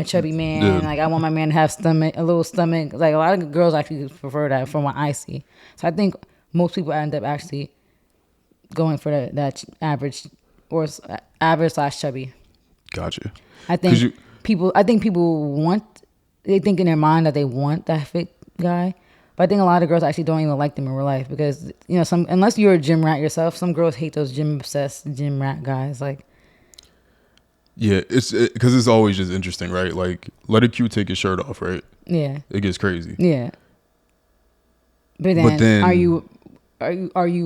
chubby man. Yeah. Like I want my man to have a little stomach. Like a lot of girls actually prefer that from what I see. So I think most people end up actually going for that average or average/chubby. Gotcha. I think people they think in their mind that they want that fit guy. But I think a lot of girls actually don't even like them in real life because, unless you're a gym rat yourself, some girls hate those gym obsessed gym rat guys. Like, yeah, because it's always just interesting, right? Like, let a Q take his shirt off, right? yeah, It gets crazy. yeah. But then are you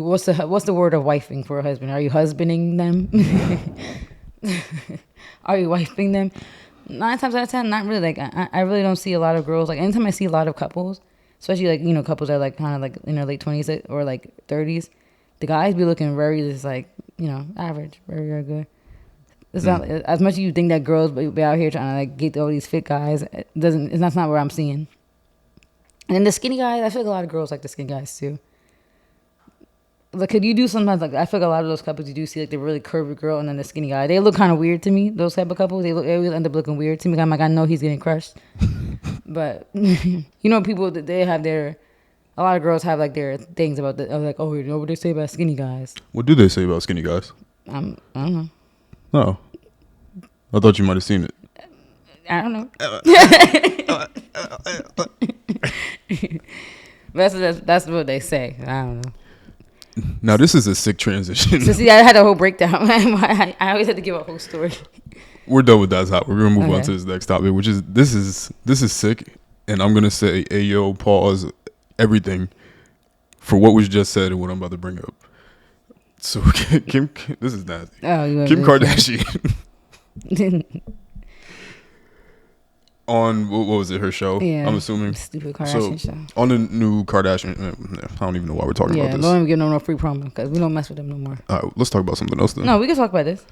what's the word of wifing for a husband? Are you husbanding them? Are you wifing them? 9 times out of 10, not really. Like I really don't see a lot of girls. Like anytime I see a lot of couples, especially like couples that are like kind of like in their late 20s or like 30s, the guys be looking very just like average, very very good. It's not as much as you think that girls be out here trying to like get all these fit guys. That's not what I'm seeing. And then the skinny guys, I feel like a lot of girls like the skinny guys too. Like, could you do sometimes like I feel like a lot of those couples you do see like the really curvy girl and then the skinny guy. They look kind of weird to me. Those type of couples, they always end up looking weird to me. I'm like, I know he's getting crushed, but people that they have a lot of girls have like their things about I was like, oh, you know what they say about skinny guys? What do they say about skinny guys? I don't know. No, I thought you might have seen it. I don't know. That's what they say. I don't know. Now this is a sick transition. So see, I had a whole breakdown. I always had to give a whole story. We're done with that topic. We're gonna move on to this next topic, which is this is sick, and I'm gonna say, hey yo, pause everything for what was just said and what I'm about to bring up. So Kim this is nasty. Oh, Kim Kardashian on what was it? Her show. Yeah, I'm assuming. Stupid Kardashian show. On the new Kardashian, I don't even know why we're talking about this. Don't even give no free promo because we don't mess with them no more. All right, let's talk about something else then. No, we can talk about this.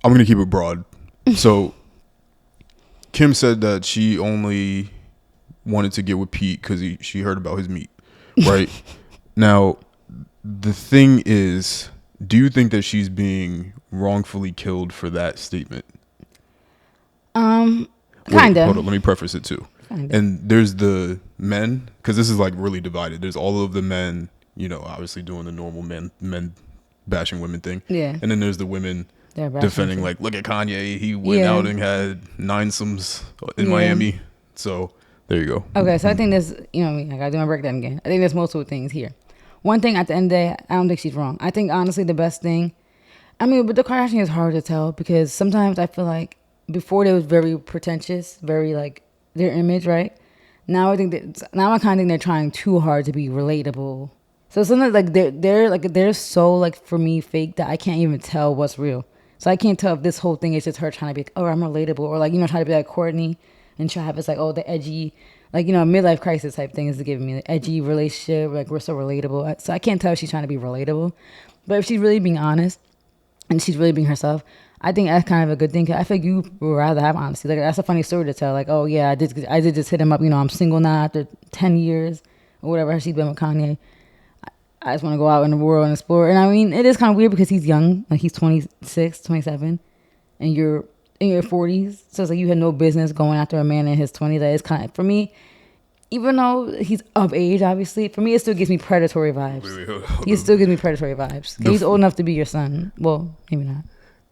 I'm gonna keep it broad. So Kim said that she only wanted to get with Pete because she heard about his meat, right? Now, the thing is, do you think that she's being wrongfully killed for that statement? Kinda. Hold on, let me preface it too. Kinda. And there's the men, because this is like really divided. There's all of the men, obviously doing the normal men bashing women thing. Yeah. And then there's the women They're defending, like, look at Kanye. He went out and had 9somes in Miami. So there you go. Okay, so I think there's, I gotta do my breakdown again. I think there's multiple things here. One thing, at the end of the day, I don't think she's wrong. I think honestly the best thing, but the Kardashians is hard to tell because sometimes I feel like before they was very pretentious, very like their image, right? Now I kind of think they're trying too hard to be relatable. So sometimes like they're so like for me fake that I can't even tell what's real. So I can't tell if this whole thing is just her trying to be like, oh, I'm relatable, or like try to be like Courtney and Travis, like, oh, the edgy, like, you know, a midlife crisis type thing is giving me an edgy relationship. Like, we're so relatable. So I can't tell if she's trying to be relatable. But if she's really being honest and she's really being herself, I think that's kind of a good thing. 'Cause I feel like you would rather have honesty. Like, that's a funny story to tell. Like, oh, yeah, I did just hit him up. You know, I'm single now after 10 years or whatever she's been with Kanye. I just want to go out in the world and explore. And I mean, it is kind of weird because he's young. Like, he's 26, 27. And you're in your 40s. So it's like you had no business going after a man in his 20s. That is kind of, for me, even though he's of age, obviously, for me, it still gives me predatory vibes. He still gives me predatory vibes. He's old enough to be your son. Well, maybe not.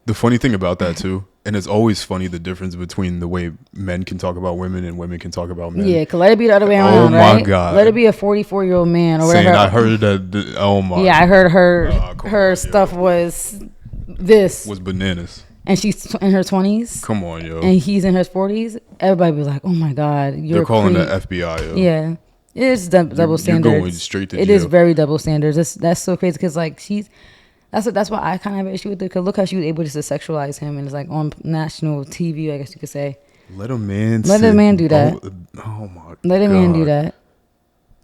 The funny thing about that, too, and it's always funny the difference between the way men can talk about women and women can talk about men. Yeah, cause let it be the other way around, right? Oh, my God. Let it be a 44-year-old man or whatever. Saying, I heard that, oh, my. Yeah, I heard her stuff was this. Was bananas. And she's in her 20s. Come on, yo. And he's in his 40s. Everybody was like, oh, my God. They're calling the FBI, yo. Yeah. It's double standards. You're going straight to jail. It is very double standards. That's so crazy because, like, that's why I kind of have an issue with it. Because look how she was able to sexualize him. And it's, like, on national TV, I guess you could say. Let a man do that. Oh, my God. Let a man do that.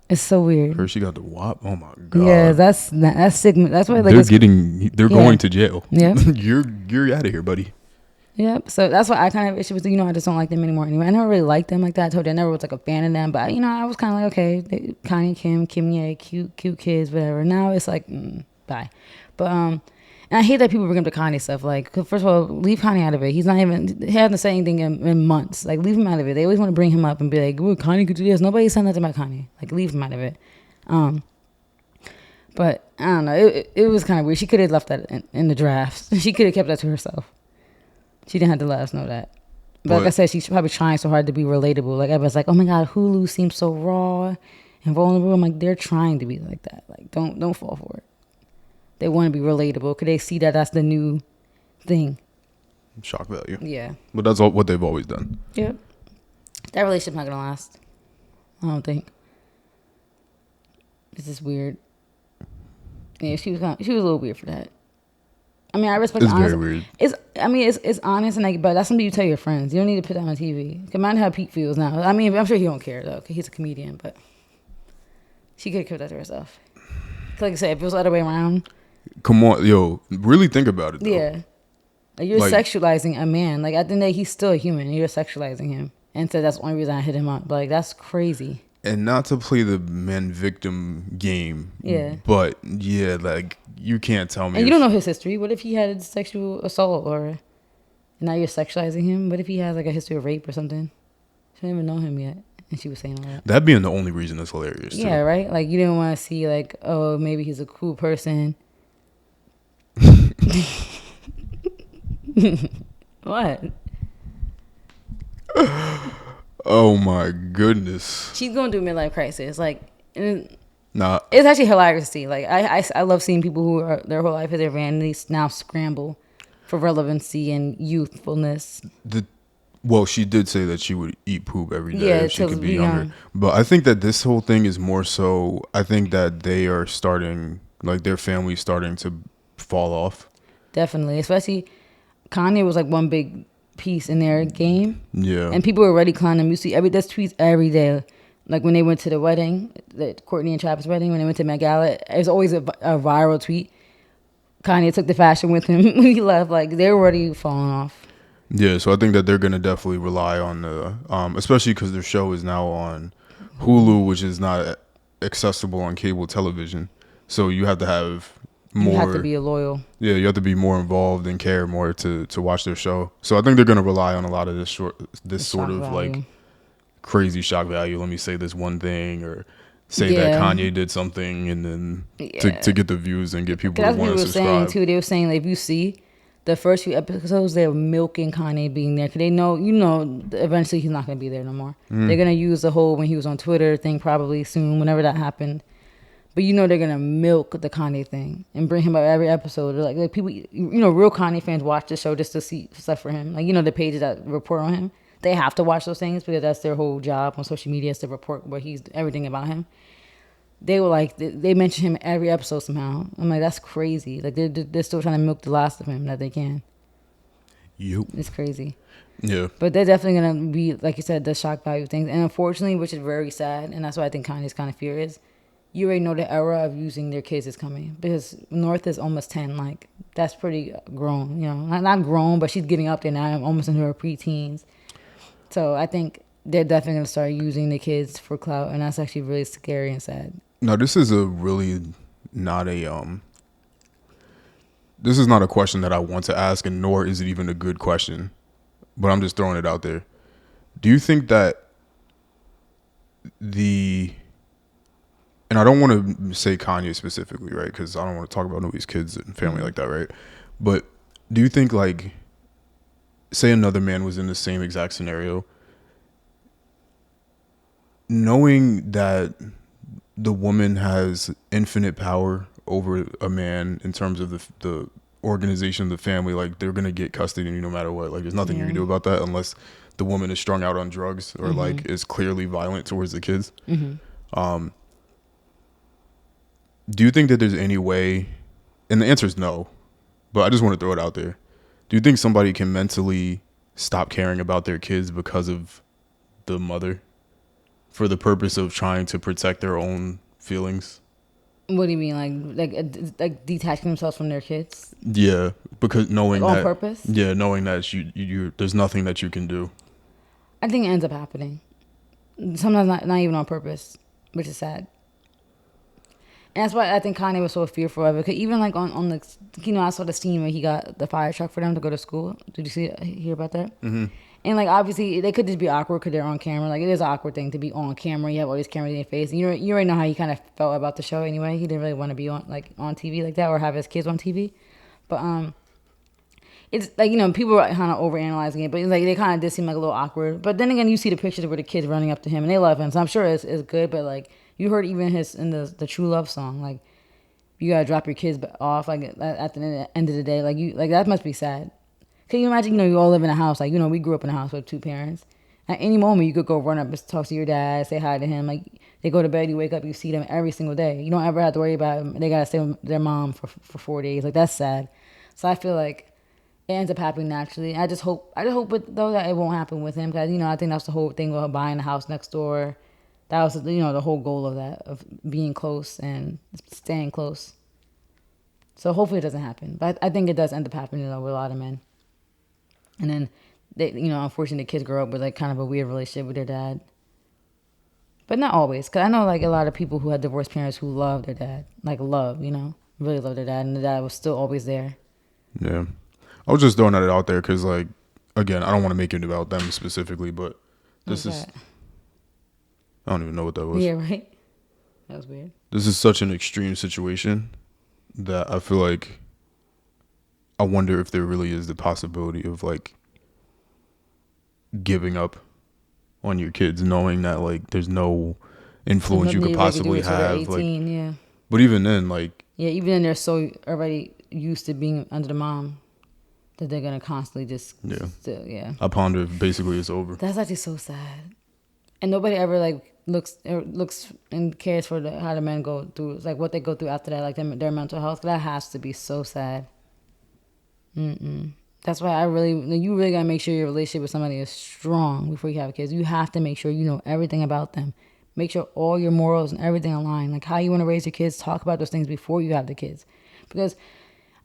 It's so weird. Her, she got the whop. Oh my God. Yeah, that's stigma. That's why like they're going to jail. Yeah, you're out of here, buddy. Yep. So that's why I kind of have issue with. You know, I just don't like them anymore. Anyway, I never really liked them like that. I told you I never was like a fan of them, but you know, I was kind of like, okay, Kanye, Kim, yeah, cute kids, whatever. Now it's like, bye. But and I hate that people bring up the Kanye stuff. Like, first of all, leave Kanye out of it. He hasn't said anything in months. Like, leave him out of it. They always want to bring him up and be like, "Ooh, Kanye could do this." Nobody's saying nothing about Kanye. Like, leave him out of it. But I don't know. It was kind of weird. She could have left that in the drafts. She could have kept that to herself. She didn't have to let us know that. But like I said, she's probably trying so hard to be relatable. Like, everyone's like, "Oh my God, Hulu seems so raw and vulnerable." I'm like, they're trying to be like that. Like, don't fall for it. They want to be relatable because they see that that's the new thing. Shock value. Yeah. But that's what they've always done. Yep. That relationship's not going to last. I don't think. It's just weird. Yeah, she was a little weird for that. I mean, I respect it's very weird. It's honest, and like, but that's something you tell your friends. You don't need to put that on TV. Imagine how Pete feels now. I mean, I'm sure he don't care, though, because he's a comedian, but she could have kept that to herself. Like I said, if it was the other way around... Come on, yo, really think about it, though. Yeah. Like, you're sexualizing a man. Like, at the end of the day, he's still a human, and you're sexualizing him. And so that's the only reason I hit him up. But, like, that's crazy. And not to play the man victim game. Yeah. But, yeah, like, you can't tell me. And you don't know his history. What if he had sexual assault or now you're sexualizing him? What if he has, like, a history of rape or something? She didn't even know him yet. And she was saying all that. That being the only reason is hilarious, too. Yeah, right? Like, you didn't want to see, like, oh, maybe he's a cool person. What? Oh my goodness. She's going through a midlife crisis. Like, nah, it's actually hilarious to see. Like, I love seeing people who are their whole life is their vanity now scramble for relevancy and youthfulness. Well, she did say that she would eat poop every day if she could be younger. Young. But I think that this whole thing is more so, I think that they are starting, like their family's starting to fall off. Definitely. Especially Kanye was like one big piece in their game. Yeah. And people were already clowning him. You see, there's tweets every day. Like when they went to the wedding, the Courtney and Travis wedding, when they went to Met Gala, it was always a viral tweet. Kanye took the fashion with him when he left. Like, they were already falling off. Yeah, so I think that they're going to definitely rely on the, especially because their show is now on Hulu, which is not accessible on cable television. So you have to have more. You have to be loyal. Yeah, you have to be more involved and care more to watch their show. So I think they're going to rely on a lot of this sort of value. Like crazy shock value. Let me say this one thing or say that Kanye did something and then to get the views and get people to want to subscribe. That's what they were saying too. They were saying, like, if you see the first few episodes, they're milking Kanye being there because they know, eventually he's not going to be there no more. They're going to use the whole when he was on Twitter thing probably soon, whenever that happened. But they're going to milk the Kanye thing and bring him up every episode. Like people, real Kanye fans watch the show just to see stuff for him. Like, the pages that report on him, they have to watch those things because that's their whole job on social media is to report everything about him. They were like, they mention him every episode somehow. I'm like, that's crazy. Like, they're still trying to milk the last of him that they can. You. It's crazy. Yeah. But they're definitely going to be, like you said, the shock value things. And unfortunately, which is very sad, and that's why I think Kanye's kind of fear is, you already know the era of using their kids is coming. Because North is almost 10. Like, that's pretty grown, you know. Not grown, but she's getting up there now, almost in her preteens. So I think they're definitely going to start using the kids for clout. And that's actually really scary and sad. No, this is a really not a this is not a question that I want to ask, and nor is it even a good question. But I'm just throwing it out there. Do you think that and I don't want to say Kanye specifically, right? Because I don't want to talk about nobody's kids and family like that, right? But do you think, like, say another man was in the same exact scenario, knowing that the woman has infinite power over a man in terms of the organization of the family, like, they're gonna get custody of you no matter what. Like, there's nothing you can do about that unless the woman is strung out on drugs or like is clearly violent towards the kids. Do you think that there's any way, and the answer is no, but I just want to throw it out there. Do you think somebody can mentally stop caring about their kids because of the mother for the purpose of trying to protect their own feelings? What do you mean, like detaching themselves from their kids? Yeah, because knowing like that on purpose. Yeah, knowing that you there's nothing that you can do. I think it ends up happening. Sometimes not even on purpose, which is sad. And that's why I think Kanye was so fearful of it. Because even like on the, you know, I saw the scene where he got the fire truck for them to go to school. Did you hear about that? Mm-hmm. And like obviously they could just be awkward because they're on camera. Like it is an awkward thing to be on camera. You have all these cameras in your face. And you already know how he kind of felt about the show anyway. He didn't really want to be on TV like that or have his kids on TV. But it's like, you know, people are kind of overanalyzing it, but it's like they kind of did seem like a little awkward. But then again, you see the pictures where the kids running up to him and they love him, so I'm sure it's good. But like you heard even in the True Love song, like you gotta drop your kids off like at the end of the day, like that must be sad. Can you imagine? You know, you all live in a house, like, you know, we grew up in a house with two parents. At any moment, you could go run up and talk to your dad, say hi to him. Like they go to bed, you wake up, you see them every single day. You don't ever have to worry about them. They gotta stay with their mom for 4 days. Like that's sad. So I feel like it ends up happening naturally. I just hope though that it won't happen with him, because, you know, I think that's the whole thing of buying a house next door. That was, you know, the whole goal of that, of being close and staying close. So hopefully it doesn't happen, but I think it does end up happening though with a lot of men. And then they, you know, unfortunately, the kids grow up with like kind of a weird relationship with their dad. But not always, because I know like a lot of people who had divorced parents who love their dad, like love, you know, really love their dad, and the dad was still always there. Yeah. I was just throwing that out there because, like, again, I don't want to make it about them specifically, but this is... I don't even know what that was. Yeah, right? That was weird. This is such an extreme situation that I feel like I wonder if there really is the possibility of, like, giving up on your kids, knowing that, like, there's no influence you could possibly have. 18, like, yeah. But even then, like... Yeah, even then they're so already used to being under the mom that they're going to constantly just... Yeah. Still, yeah. I ponder if basically it's over. That's actually so sad. And nobody ever, like, looks and cares for how the men go through, like, what they go through after that, like, their mental health. That has to be so sad. That's why you really got to make sure your relationship with somebody is strong before you have kids. You have to make sure you know everything about them. Make sure all your morals and everything align. Like, how you want to raise your kids, talk about those things before you have the kids. Because...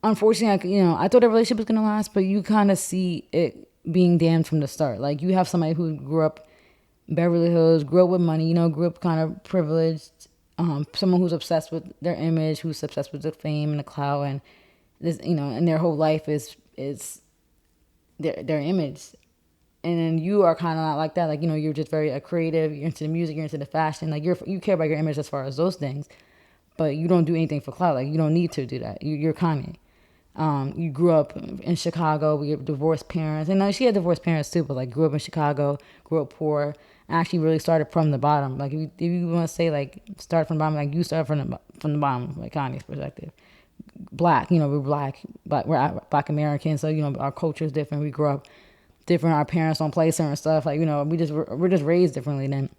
unfortunately, I thought a relationship was going to last, but you kind of see it being damned from the start. Like, you have somebody who grew up in Beverly Hills, grew up with money, grew up kind of privileged, someone who's obsessed with their image, who's obsessed with the fame and the clout, and this, and their whole life is their image. And then you are kind of not like that. Like, you're just very creative. You're into the music, you're into the fashion. Like, you care about your image as far as those things, but you don't do anything for clout. Like, you don't need to do that. You're Kanye. You grew up in Chicago with your divorced parents. And she had divorced parents too, but like grew up in Chicago, grew up poor, and actually really started from the bottom. Like if you want to say like start from the bottom, like you started from the bottom, like Kanye's perspective. Black, we're black, but we're Black Americans, so our culture is different. We grew up different. Our parents don't play certain stuff. Like we're just raised differently than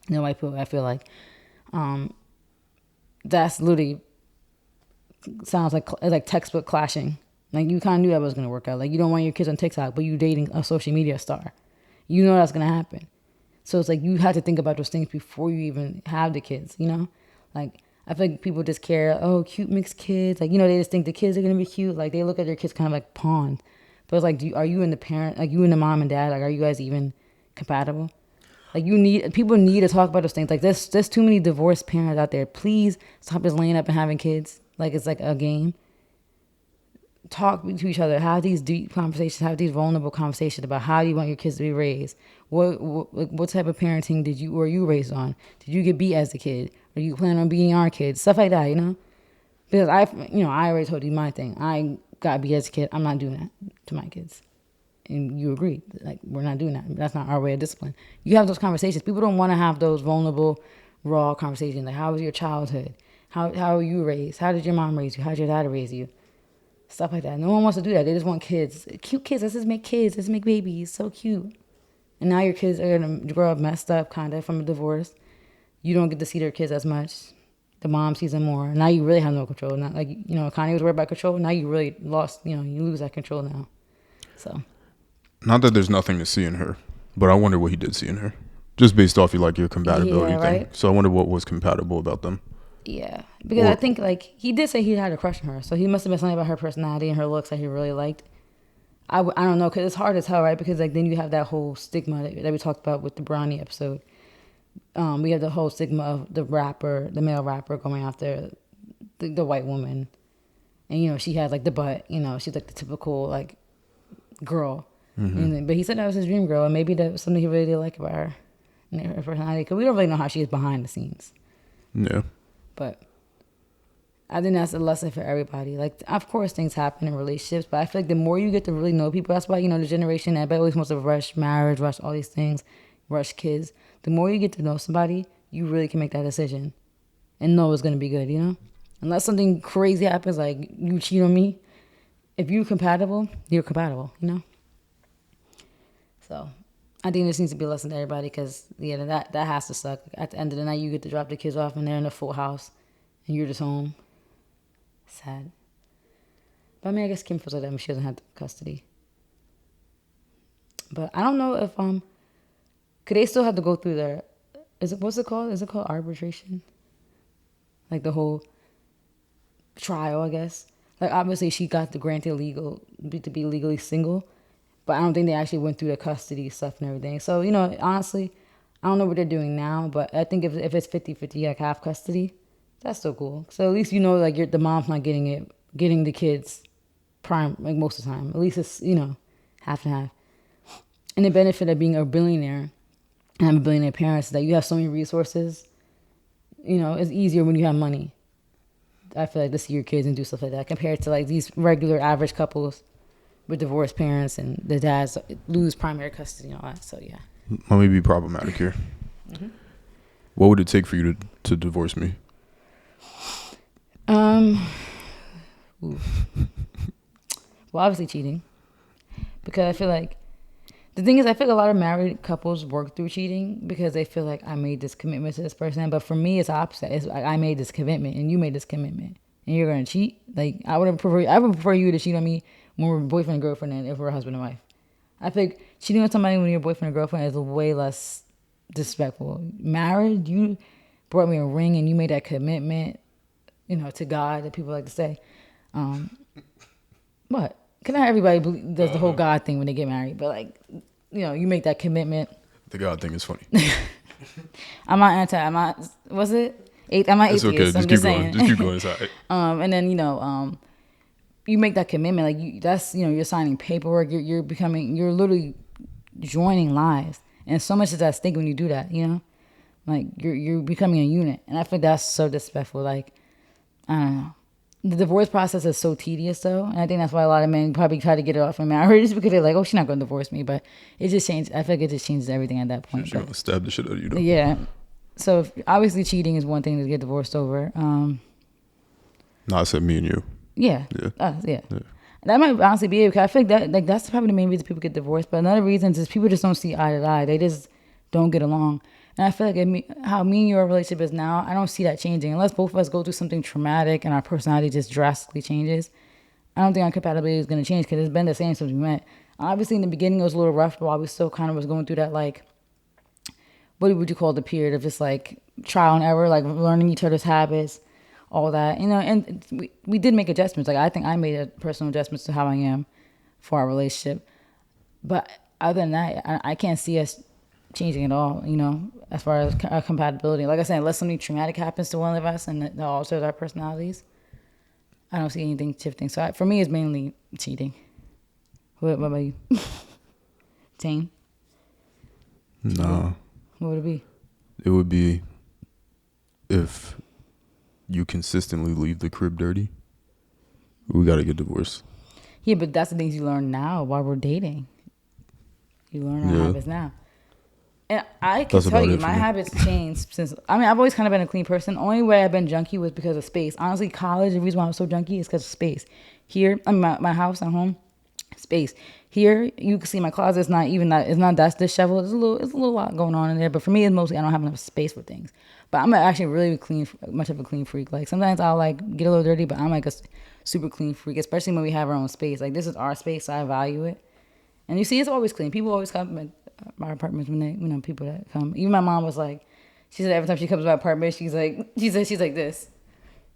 white people. I feel like that's literally sounds like textbook clashing. Like, you kind of knew that was going to work out. Like, you don't want your kids on TikTok, but you dating a social media star. You know that's going to happen. So it's like you have to think about those things before you even have the kids, you know? Like, I feel like people just care, oh, cute mixed kids. Like, you know, they just think the kids are going to be cute. Like, they look at their kids kind of like pawns. But it's like, are you and the parent, like you and the mom and dad, like, are you guys even compatible? Like, people need to talk about those things. Like, there's too many divorced parents out there. Please stop just laying up and having kids. Like, it's like a game. Talk to each other, have these deep conversations, have these vulnerable conversations about how you want your kids to be raised. What type of parenting were you raised on? Did you get beat as a kid? Or you plan on beating our kids? Stuff like that, you know? Because I already told you my thing. I got beat as a kid. I'm not doing that to my kids. And you agree. Like, we're not doing that. That's not our way of discipline. You have those conversations. People don't want to have those vulnerable, raw conversations. Like, how was your childhood? How were you raised? How did your mom raise you? How did your dad raise you? Stuff like that. No one wants to do that. They just want kids. Cute kids. Let's just make kids. Let's make babies. So cute. And now your kids are going to grow up messed up, kind of, from a divorce. You don't get to see their kids as much. The mom sees them more. Now you really have no control. Not like, you know, Kanye was worried about control. Now you really lost, you know, you lose that control now. So. Not that there's nothing to see in her, but I wonder what he did see in her. Just based off your compatibility thing. So I wonder what was compatible about them. Yeah, because I think, like, he did say he had a crush on her, so he must have been something about her personality and her looks that he really liked. I don't know, because it's hard to tell, right? Because, like, then you have that whole stigma that we talked about with the Bronny episode. We have the whole stigma of the male rapper going after the white woman. And, you know, she had, like, the butt, you know, she's, like, the typical, like, girl. Mm-hmm. But he said that was his dream girl, and maybe that was something he really did like about her and her personality, because we don't really know how she is behind the scenes. Yeah. But I think that's a lesson for everybody. Like, of course, things happen in relationships, but I feel like the more you get to really know people, that's why, you know, the generation that always wants to rush marriage, rush all these things, rush kids. The more you get to know somebody, you really can make that decision and know it's going to be good, you know? Unless something crazy happens, like you cheat on me, if you're compatible, you know? So I think this needs to be a lesson to everybody, because, yeah, that has to suck. At the end of the night, you get to drop the kids off and they're in a full house and you're just home. Sad. But I mean, I guess Kim feels like that when she doesn't have custody. But I don't know if, could they still have to go through their, what's it called? Is it called arbitration? Like the whole trial, I guess. Like, obviously she got the granted to be legally single. But I don't think they actually went through the custody stuff and everything. So, you know, honestly, I don't know what they're doing now. But I think if it's 50-50, like half custody, that's still cool. So at least, you know, like the mom's not getting the kids prime, like, most of the time. At least it's, you know, half and half. And the benefit of being a billionaire and having billionaire parents is that you have so many resources. You know, it's easier when you have money. I feel like to see your kids and do stuff like that compared to, like, these regular average couples with divorced parents and the dads lose primary custody and all that. So, yeah. Let me be problematic here. Mm-hmm. What would it take for you to divorce me? Well, obviously cheating. Because I feel like, the thing is, I feel like a lot of married couples work through cheating because they feel like, I made this commitment to this person. But for me, it's opposite. It's like, I made this commitment and you made this commitment. And you're going to cheat? Like, I would prefer you to cheat on me when we're boyfriend and girlfriend than if we're husband and wife. I think cheating on somebody when you're boyfriend or girlfriend is way less disrespectful. Married, you brought me a ring and you made that commitment, you know, to God, that people like to say. What? Because not everybody does the whole God thing when they get married, but, like, you know, you make that commitment. The God thing is funny. I'm not was it? I'm not atheist. It's okay. I'm just saying. Just keep going. It's all right. And then, you know, you make that commitment, like, that's, you know, you're signing paperwork, you're literally joining lives, and so much is at stake when you do that, you know, like, you're becoming a unit, and I think that's so disrespectful. Like, I don't know, the divorce process is so tedious, though, and I think that's why a lot of men probably try to get it off in marriage, because they're like, oh, she's not going to divorce me, but it just changed. I feel like it just changes everything at that point. She's going to stab the shit out of you, though. Yeah, so obviously cheating is one thing to get divorced over. No, I said me and you. Yeah. Yeah. That might honestly be it, because I feel like that's probably the main reason people get divorced. But another reason is people just don't see eye to eye. They just don't get along. And I feel like how me and your relationship is now, I don't see that changing unless both of us go through something traumatic and our personality just drastically changes. I don't think our compatibility is going to change because it's been the same since we met. Obviously, in the beginning, it was a little rough while we still kind of was going through that, like, what would you call the period of just like trial and error, like learning each other's habits, all that, you know. And we did make adjustments. Like, I think I made a personal adjustments to how I am for our relationship. But other than that, I can't see us changing at all, you know, as far as our compatibility. Like I said, unless something traumatic happens to one of us and that alters our personalities, I don't see anything shifting. So for me, it's mainly cheating. What about you? Tane? Nah. What would it be? It would be if you consistently leave the crib dirty. We got to get divorced. Yeah, but that's the things you learn now while we're dating. You learn our habits now. And I can tell you, my habits changed since, I mean, I've always kind of been a clean person. The only way I've been junky was because of space. Honestly, college, the reason why I was so junky is because of space. Here, I mean, my house at home, space. Here, you can see my closet. It's not even that. It's not that disheveled. It's a little lot going on in there. But for me, it's mostly I don't have enough space for things. But I'm actually really clean, much of a clean freak. Like sometimes I'll like get a little dirty, but I'm like a super clean freak, especially when we have our own space. Like this is our space, so I value it. And you see, it's always clean. People always come to my apartments when they, you know, people that come. Even my mom was like, she said every time she comes to my apartment, she's like this.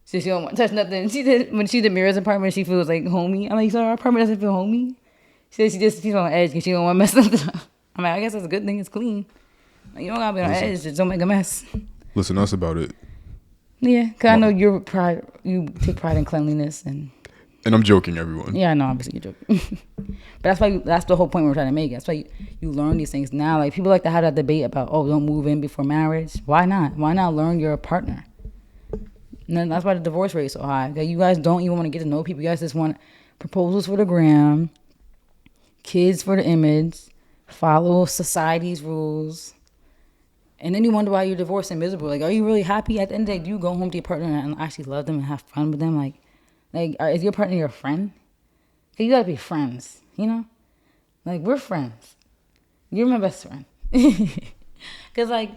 So she don't want to touch nothing. She did when she did Mira's apartment, she feels like homey. I'm like, so our apartment doesn't feel homey. She said she's on edge because she don't want to mess something up. I'm like, I guess that's a good thing. It's clean. Like, you don't gotta be on edge. Just don't make a mess. Listen to us about it. Yeah, because I know you take pride in cleanliness and I'm joking, everyone. Yeah, I know, obviously you're joking. But that's the whole point we're trying to make. That's why you learn these things now. Like people like to have that debate about, oh, don't move in before marriage. Why not? Why not learn your partner? And then that's why the divorce rate is so high. That you guys don't even want to get to know people. You guys just want proposals for the gram, kids for the image, follow society's rules. And then you wonder why you're divorced and miserable. Like, are you really happy? At the end of the day, do you go home to your partner and actually love them and have fun with them? Like is your partner your friend? Cause you gotta be friends, you know? Like, we're friends. You're my best friend. Cause like,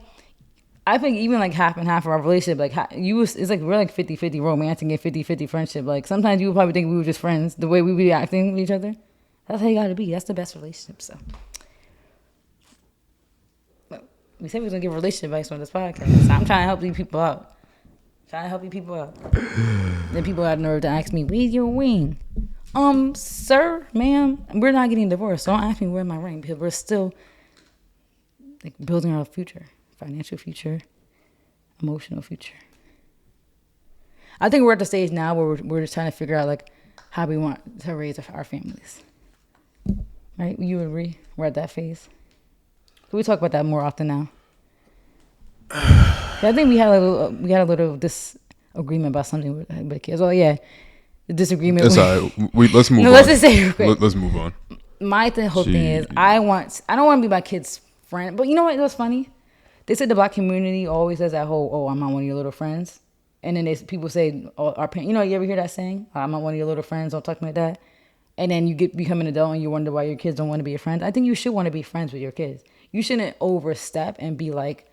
I think even like half and half of our relationship, like it's like we're like 50-50 romantic and 50-50 friendship. Like sometimes you would probably think we were just friends, the way we be acting with each other. That's how you gotta be. That's the best relationship. So we said we was gonna give relationship advice on this podcast. So I'm trying to help these people out. Then people got nerve to ask me, where's your ring? Sir, ma'am, we're not getting divorced. So don't ask me where's my ring because we're still like building our future, financial future, emotional future. I think we're at the stage now where we're just trying to figure out like how we want to raise our families. Right? You agree? We're at that phase. We talk about that more often now. I think we had a little disagreement about something with the kids. Well, yeah, the disagreement. It's all right. Let's move on. Let's just say let's move on. My whole thing is I don't want to be my kid's friend. But you know what? It was funny. They said the black community always says that whole, oh, I'm not one of your little friends. And then people say, oh, our parents, you know, you ever hear that saying? I'm not one of your little friends. Don't talk to me like that. And then you become an adult and you wonder why your kids don't want to be your friends. I think you should want to be friends with your kids. You shouldn't overstep and be like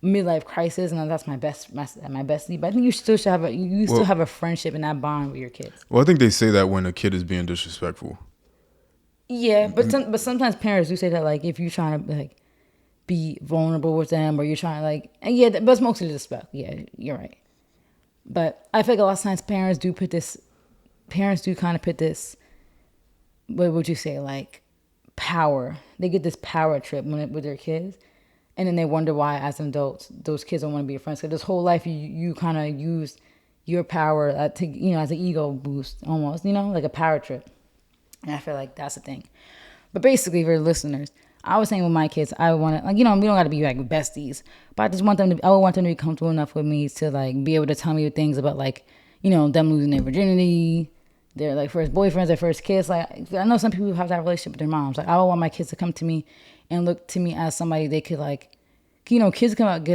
midlife crisis and that's my bestie. But I think you still should have a friendship and that bond with your kids. Well, I think they say that when a kid is being disrespectful. Yeah, but sometimes parents do say that, like, if you're trying to like be vulnerable with them or you're trying to like, and yeah, but it's mostly disrespect. Yeah, you're right. But I feel like a lot of times parents do kind of put this, what would you say, like power. They get this power trip with their kids. And then they wonder why, as adults, those kids don't want to be your friends. Because this whole life, you kind of use your power as an ego boost, almost, like a power trip. And I feel like that's the thing. But basically, for the listeners, I was saying with my kids, I want to, we don't got to be like besties. But I just want them I would want them to be comfortable enough with me to like be able to tell me things about like, them losing their virginity, their like first boyfriends, their first kiss. Like, I know some people have that relationship with their moms. Like, I would want my kids to come to me and look to me as somebody they could like, kids go out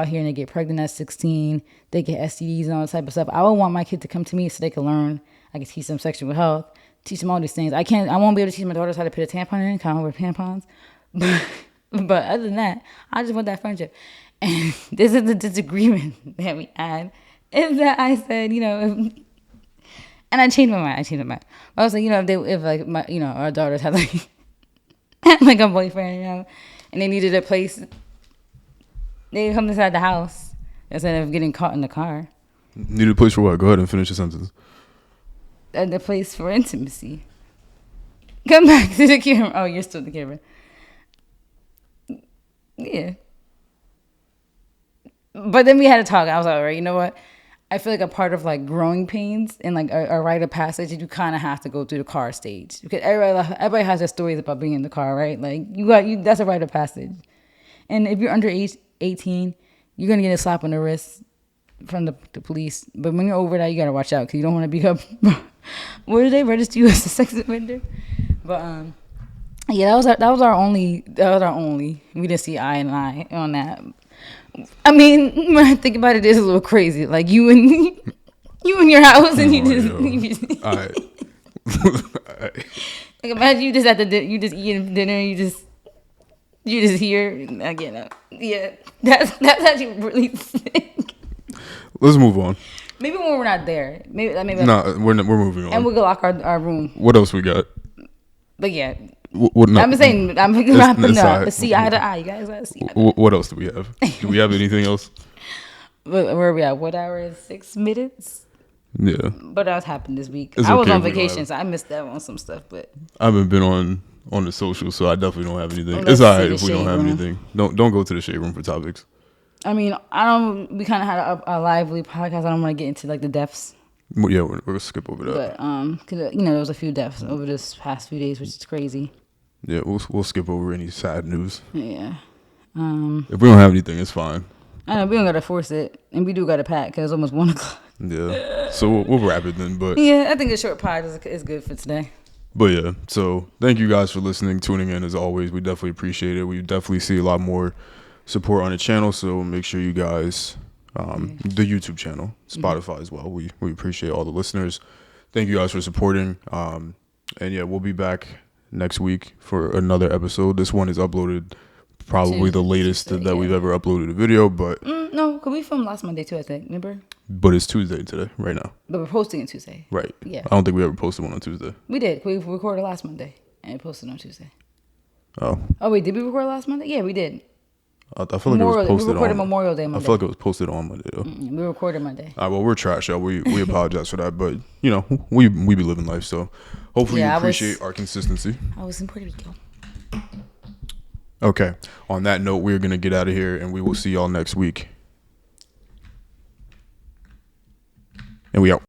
here and they get pregnant at 16. They get STDs and all that type of stuff. I would want my kid to come to me so they can learn. I can teach them sexual health, teach them all these things. I won't be able to teach my daughters how to put a tampon in, kind of wear tampons. But other than that, I just want that friendship. And this is the disagreement that we had. Is that I said, And I changed my mind. I was like, if like my, our daughters had like like a boyfriend, and they needed a place, they come inside the house instead of getting caught in the car. Need a place for what? Go ahead and finish your sentence. And the place for intimacy. Come back to the camera. Oh, you're still the camera. Yeah. But then we had to talk. I was like, all right, you know what? I feel like a part of like growing pains and like a rite of passage, you kind of have to go through the car stage because everybody has their stories about being in the car, right? Like that's a rite of passage. And if you're under age 18, you're gonna get a slap on the wrist from the police. But when you're over that, you gotta watch out because you don't want to become. Where did they register you as a sex offender? But yeah, that was our only. We didn't see eye and eye on that. I mean, when I think about it, it's a little crazy. Like you in your house and you just all right. Like imagine you just you just eating dinner, and you just here again. Yeah, that's actually really sick. Let's move on. Maybe when we're not there. Maybe we're moving on. And we'll go lock our room. What else we got? But yeah. I'm saying, I'm wrapping up. See eye to eye. You guys gotta see eye to eye. What else do we have? Do we have anything else? Where are we at? 1 hour and 6 minutes? Yeah. But that happened this week. It's I was okay on vacation, so I missed out on some stuff. But I haven't been on the social, so I definitely don't have anything. It's all right if we don't have anything. Don't go to the shade room for topics. I mean, we kind of had a lively podcast. I don't want to get into like the deaths. Yeah, we're gonna skip over that. But cause, there was a few deaths over this past few days, which is crazy. Yeah, we'll skip over any sad news. Yeah. If we don't have anything, it's fine. I know we don't gotta force it, and we do gotta pack because it's almost 1 o'clock. Yeah. So we'll wrap it then. But yeah, I think a short pod is good for today. But yeah, so thank you guys for listening, tuning in as always. We definitely appreciate it. We definitely see a lot more support on the channel, so make sure you guys, the YouTube channel, Spotify as well. We appreciate all the listeners. Thank you guys for supporting. And yeah, we'll be back next week for another episode. This one is uploaded probably the latest that we've ever uploaded a video, but no, because we filmed last Monday too, I think. Remember? But it's Tuesday today, right now. But we're posting it Tuesday. Right. Yeah. I don't think we ever posted one on Tuesday. We did. We recorded last Monday and posted on Tuesday. Oh. Oh wait, did we record last Monday? Yeah, we did. I feel like it was posted we recorded on Memorial Day Monday. I feel like it was posted on Monday though. We recorded Monday. All right, well, we're trash, y'all. We apologize for that, but we be living life, so hopefully you appreciate our consistency. I was in Puerto Rico. Okay. On that note, we're gonna get out of here, and we will see y'all next week. And we out.